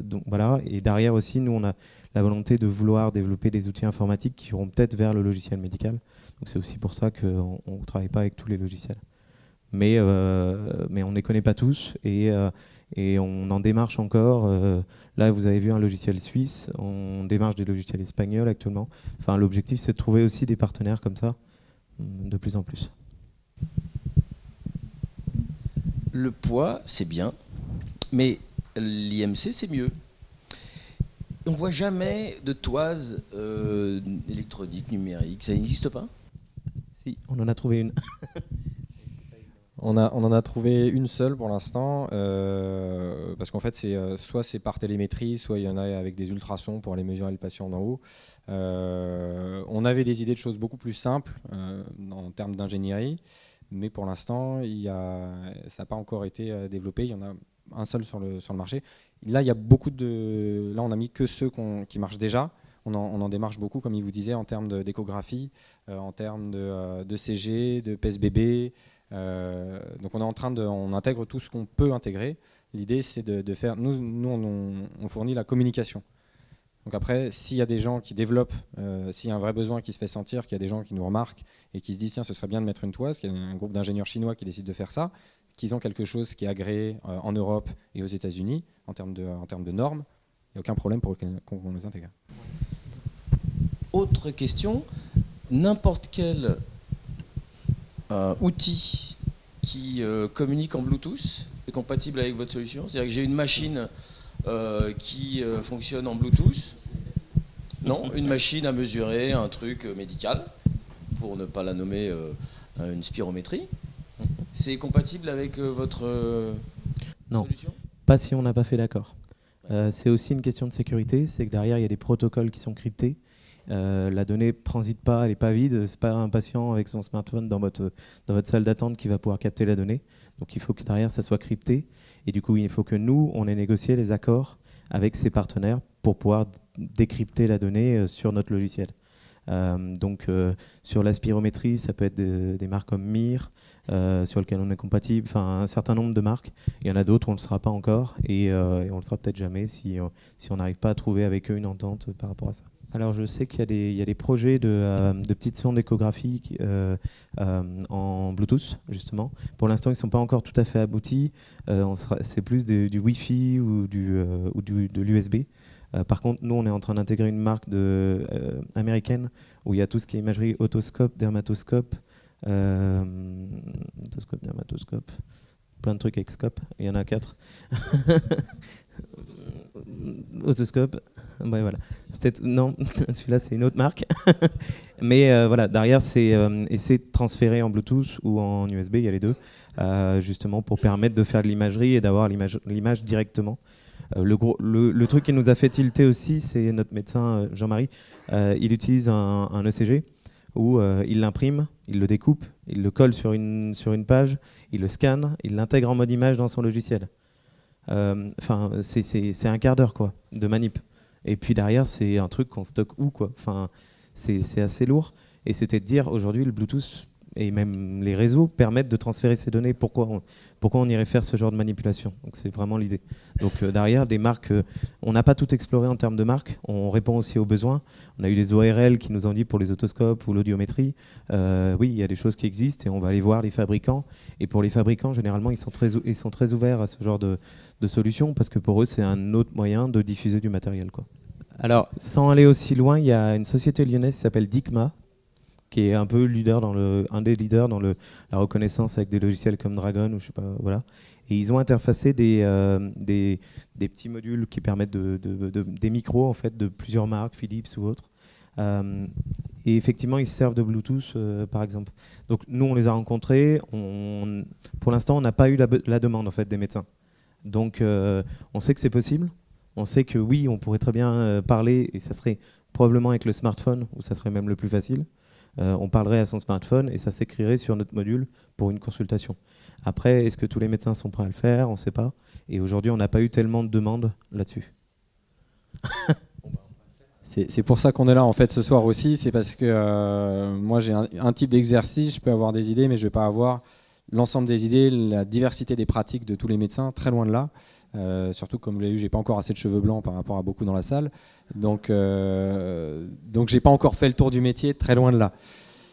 [SPEAKER 13] Donc voilà. Et derrière aussi, nous, on a la volonté de vouloir développer des outils informatiques qui iront peut-être vers le logiciel médical. Donc c'est aussi pour ça qu'on ne travaille pas avec tous les logiciels. mais on ne les connaît pas tous et on en démarche encore. Là, vous avez vu un logiciel suisse, on démarche des logiciels espagnols actuellement. Enfin, l'objectif, c'est de trouver aussi des partenaires comme ça, de plus en plus.
[SPEAKER 11] Le poids, c'est bien, mais l'IMC, c'est mieux. On ne voit jamais de toise électronique, numérique. Ça n'existe pas?
[SPEAKER 13] Si, on en a trouvé une.
[SPEAKER 14] On en a trouvé une seule pour l'instant, parce qu'en fait, soit c'est par télémétrie, soit il y en a avec des ultrasons pour aller mesurer le patient d'en haut. On avait des idées de choses beaucoup plus simples en termes d'ingénierie, mais pour l'instant, ça n'a pas encore été développé. Il y en a un seul sur le marché. Là, il y a beaucoup de. Là, on n'a mis que ceux qui marchent déjà. On en démarche beaucoup, comme il vous disait, en termes d'échographie, en termes de CG, de PSBB. Donc on intègre tout ce qu'on peut intégrer. L'idée, c'est de faire. Nous, on fournit la communication. Donc après, s'il y a des gens qui développent, s'il y a un vrai besoin qui se fait sentir, qu'il y a des gens qui nous remarquent et qui se disent tiens, ce serait bien de mettre une toise, qu'il y a un groupe d'ingénieurs chinois qui décide de faire ça, qu'ils ont quelque chose qui est agréé en Europe et aux États-Unis en termes de normes, il n'y a aucun problème pour qu'on les intègre.
[SPEAKER 11] Autre question, n'importe quel outil qui communique en Bluetooth est compatible avec votre solution? C'est-à-dire que j'ai une machine qui fonctionne en Bluetooth? Non, une machine à mesurer un truc médical, pour ne pas la nommer une spirométrie. C'est compatible avec votre solution?
[SPEAKER 13] Non, pas si on n'a pas fait d'accord. C'est aussi une question de sécurité, c'est que derrière il y a des protocoles qui sont cryptés. La donnée ne transite pas, elle n'est pas vide. C'est pas un patient avec son smartphone dans votre salle d'attente qui va pouvoir capter la donnée. Donc il faut que derrière ça soit crypté. Et du coup, il faut que nous, on ait négocié les accords avec ces partenaires pour pouvoir décrypter la donnée sur notre logiciel. Donc sur la spirométrie, ça peut être des marques comme MIR, sur lequel on est compatible, enfin un certain nombre de marques. Il y en a d'autres, on ne le sera pas encore et on ne le sera peut-être jamais si on n'arrive pas à trouver avec eux une entente par rapport à ça. Alors je sais qu'il y a des projets de petites sondes d'échographie en Bluetooth, justement. Pour l'instant, ils ne sont pas encore tout à fait aboutis. C'est plus du Wi-Fi ou de l'USB. Par contre, nous, on est en train d'intégrer une marque américaine où il y a tout ce qui est imagerie otoscope, dermatoscope, dermatoscope, plein de trucs avec scope. Il y en a 4. Otoscope. Ouais, voilà. Non, celui-là, c'est une autre marque. Mais voilà, derrière, c'est essayer de transférer en Bluetooth ou en USB, il y a les deux, justement pour permettre de faire de l'imagerie et d'avoir l'image directement. Le truc qui nous a fait tilter aussi, c'est notre médecin Jean-Marie. Il utilise un ECG où il l'imprime, il le découpe, il le colle sur une page, il le scanne, il l'intègre en mode image dans son logiciel. Enfin, c'est un quart d'heure quoi, de manip. Et puis derrière, c'est un truc qu'on stocke où quoi. Enfin, c'est assez lourd. Et c'était de dire aujourd'hui, le Bluetooth et même les réseaux permettent de transférer ces données. Pourquoi on irait faire ce genre de manipulation? Donc c'est vraiment l'idée. Donc derrière, des marques, on n'a pas tout exploré en termes de marques. On répond aussi aux besoins. On a eu des ORL qui nous ont dit pour les otoscopes ou l'audiométrie. Oui, il y a des choses qui existent et on va aller voir les fabricants. Et pour les fabricants, généralement, ils sont très ouverts à ce genre de solutions parce que pour eux, c'est un autre moyen de diffuser du matériel, quoi. Alors, sans aller aussi loin, il y a une société lyonnaise qui s'appelle Dicma, qui est un peu un des leaders dans la reconnaissance avec des logiciels comme Dragon ou je sais pas, voilà. Et ils ont interfacé des petits modules qui permettent des micros en fait de plusieurs marques, Philips ou autres. Et effectivement, ils se servent de Bluetooth, par exemple. Donc nous, on les a rencontrés. Pour l'instant, on n'a pas eu la demande en fait des médecins. Donc, on sait que c'est possible. On sait que oui, on pourrait très bien parler, et ça serait probablement avec le smartphone, où ça serait même le plus facile. On parlerait à son smartphone et ça s'écrirait sur notre module pour une consultation. Après, est-ce que tous les médecins sont prêts à le faire? On ne sait pas. Et aujourd'hui, on n'a pas eu tellement de demandes là-dessus.
[SPEAKER 14] C'est pour ça qu'on est là en fait ce soir aussi. C'est parce que moi, j'ai un type d'exercice, je peux avoir des idées, mais je ne vais pas avoir l'ensemble des idées, la diversité des pratiques de tous les médecins, très loin de là. Surtout comme vous l'avez vu, j'ai pas encore assez de cheveux blancs par rapport à beaucoup dans la salle, donc j'ai pas encore fait le tour du métier, très loin de là.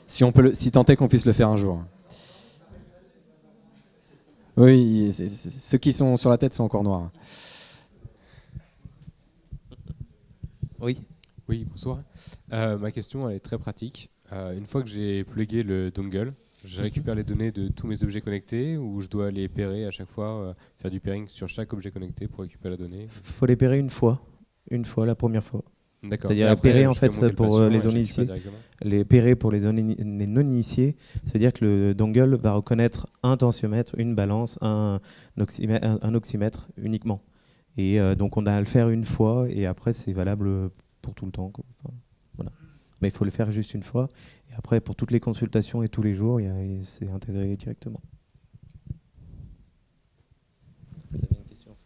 [SPEAKER 14] Si tant est qu'on puisse le faire un jour. Oui, ceux qui sont sur la tête sont encore noirs.
[SPEAKER 13] Oui.
[SPEAKER 16] Oui, bonsoir. Ma question, elle est très pratique. Une fois que j'ai plugué le dongle, je récupère les données de tous mes objets connectés ou je dois les pairer à chaque fois, faire du pairing sur chaque objet connecté pour récupérer la donnée?
[SPEAKER 13] Il faut les pairer une fois la première fois.
[SPEAKER 16] D'accord.
[SPEAKER 13] C'est-à-dire pairer en fait pour les zones initiées. Les pairer pour les non-initiés, c'est-à-dire que le dongle va reconnaître un tensiomètre, une balance, un oxymètre uniquement. Et donc on a à le faire une fois et après c'est valable pour tout le temps. Enfin, voilà. Mais il faut le faire juste une fois. Et après, pour toutes les consultations et tous les jours, c'est intégré directement. Vous avez une question?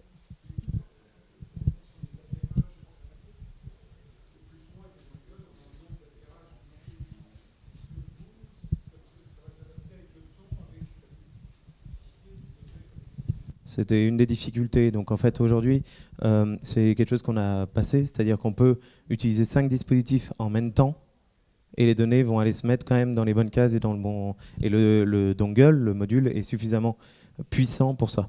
[SPEAKER 13] C'était une des difficultés. Donc en fait, aujourd'hui, c'est quelque chose qu'on a passé, c'est-à-dire qu'on peut utiliser 5 dispositifs en même temps et les données vont aller se mettre quand même dans les bonnes cases et dans le bon. Et le dongle, le module, est suffisamment puissant pour ça.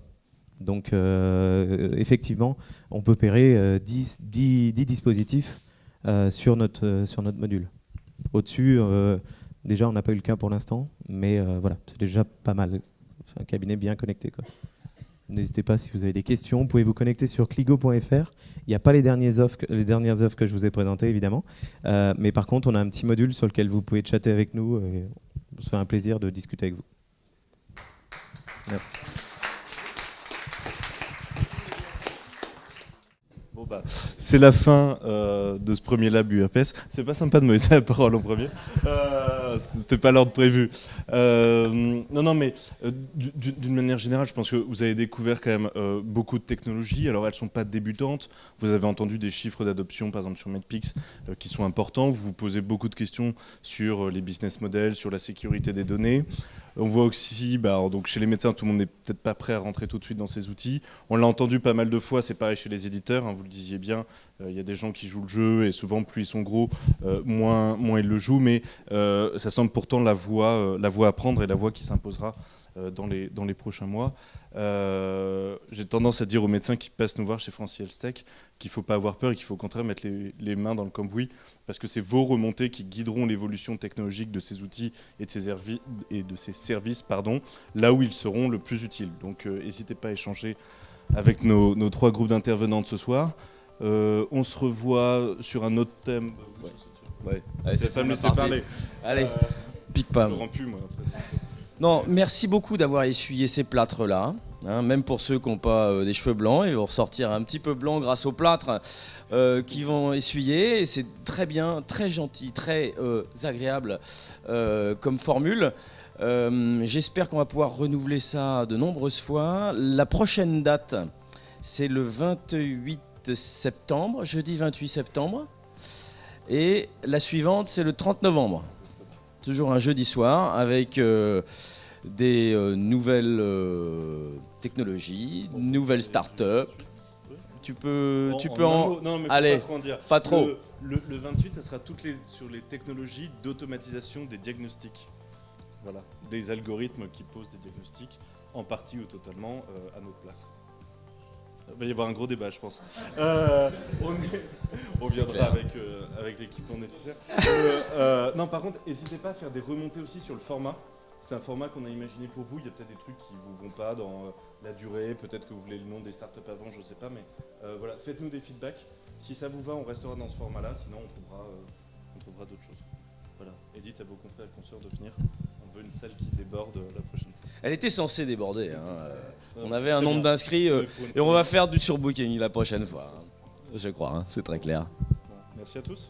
[SPEAKER 13] Donc effectivement, on peut pairer 10 dispositifs sur notre module. Au-dessus, déjà, on n'a pas eu le cas pour l'instant, mais voilà, c'est déjà pas mal. C'est un cabinet bien connecté, quoi. N'hésitez pas, si vous avez des questions, vous pouvez vous connecter sur cligo.fr. Il n'y a pas les dernières offres que je vous ai présentées, évidemment. Mais par contre, on a un petit module sur lequel vous pouvez chatter avec nous. Et on se fait un plaisir de discuter avec vous. Merci.
[SPEAKER 2] Bon bah, c'est la fin de ce premier lab URPS. C'est pas sympa de me laisser la parole en premier. C'était pas l'ordre prévu. Non, mais d'une manière générale, je pense que vous avez découvert quand même beaucoup de technologies. Alors elles sont pas débutantes. Vous avez entendu des chiffres d'adoption, par exemple sur Medpix, qui sont importants. Vous vous posez beaucoup de questions sur les business models, sur la sécurité des données. On voit aussi, donc chez les médecins, tout le monde n'est peut-être pas prêt à rentrer tout de suite dans ces outils. On l'a entendu pas mal de fois, c'est pareil chez les éditeurs, hein, vous le disiez bien, il y a des gens qui jouent le jeu et souvent plus ils sont gros, moins ils le jouent, mais ça semble pourtant la voie à prendre et la voie qui s'imposera dans les prochains mois. J'ai tendance à dire aux médecins qui passent nous voir chez Francis Health qu'il ne faut pas avoir peur et qu'il faut au contraire mettre les mains dans le cambouis, parce que c'est vos remontées qui guideront l'évolution technologique de ces outils et de ces services, là où ils seront le plus utiles. Donc n'hésitez pas à échanger avec nos 3 groupes d'intervenants de ce soir. On se revoit sur un autre thème.
[SPEAKER 11] Ouais. Allez,
[SPEAKER 2] ça me laisser parler.
[SPEAKER 11] Allez, pique pas.
[SPEAKER 2] Je me rends plus, moi.
[SPEAKER 1] Non, merci beaucoup d'avoir essuyé ces plâtres-là, hein, même pour ceux qui n'ont pas des cheveux blancs, ils vont ressortir un petit peu blancs grâce aux plâtres qu'ils vont essuyer, et c'est très bien, très gentil, très agréable comme formule. J'espère qu'on va pouvoir renouveler ça de nombreuses fois. La prochaine date, c'est le 28 septembre, jeudi 28 septembre, et la suivante, c'est le 30 novembre. Toujours un jeudi soir avec des nouvelles technologies, nouvelles startups. Tu peux en...
[SPEAKER 2] Non, mais
[SPEAKER 1] allez,
[SPEAKER 2] pas trop en dire.
[SPEAKER 1] Pas trop.
[SPEAKER 2] Le 28, ça sera sur les technologies d'automatisation des diagnostics. Voilà, des algorithmes qui posent des diagnostics, en partie ou totalement à notre place. Il va y avoir un gros débat, je pense. On viendra avec l'équipement nécessaire. Non, par contre, n'hésitez pas à faire des remontées aussi sur le format. C'est un format qu'on a imaginé pour vous. Il y a peut-être des trucs qui ne vous vont pas dans la durée. Peut-être que vous voulez le nom des startups avant, je ne sais pas. Mais voilà, faites-nous des feedbacks. Si ça vous va, on restera dans ce format-là. Sinon, on trouvera d'autres choses. Voilà. Edith, à vos confrères et consoeurs de venir. On veut une salle qui déborde la prochaine fois.
[SPEAKER 1] Elle était censée déborder. On avait un nombre d'inscrits et on va faire du surbooking la prochaine fois. Je crois, c'est très clair.
[SPEAKER 2] Bon, merci à tous.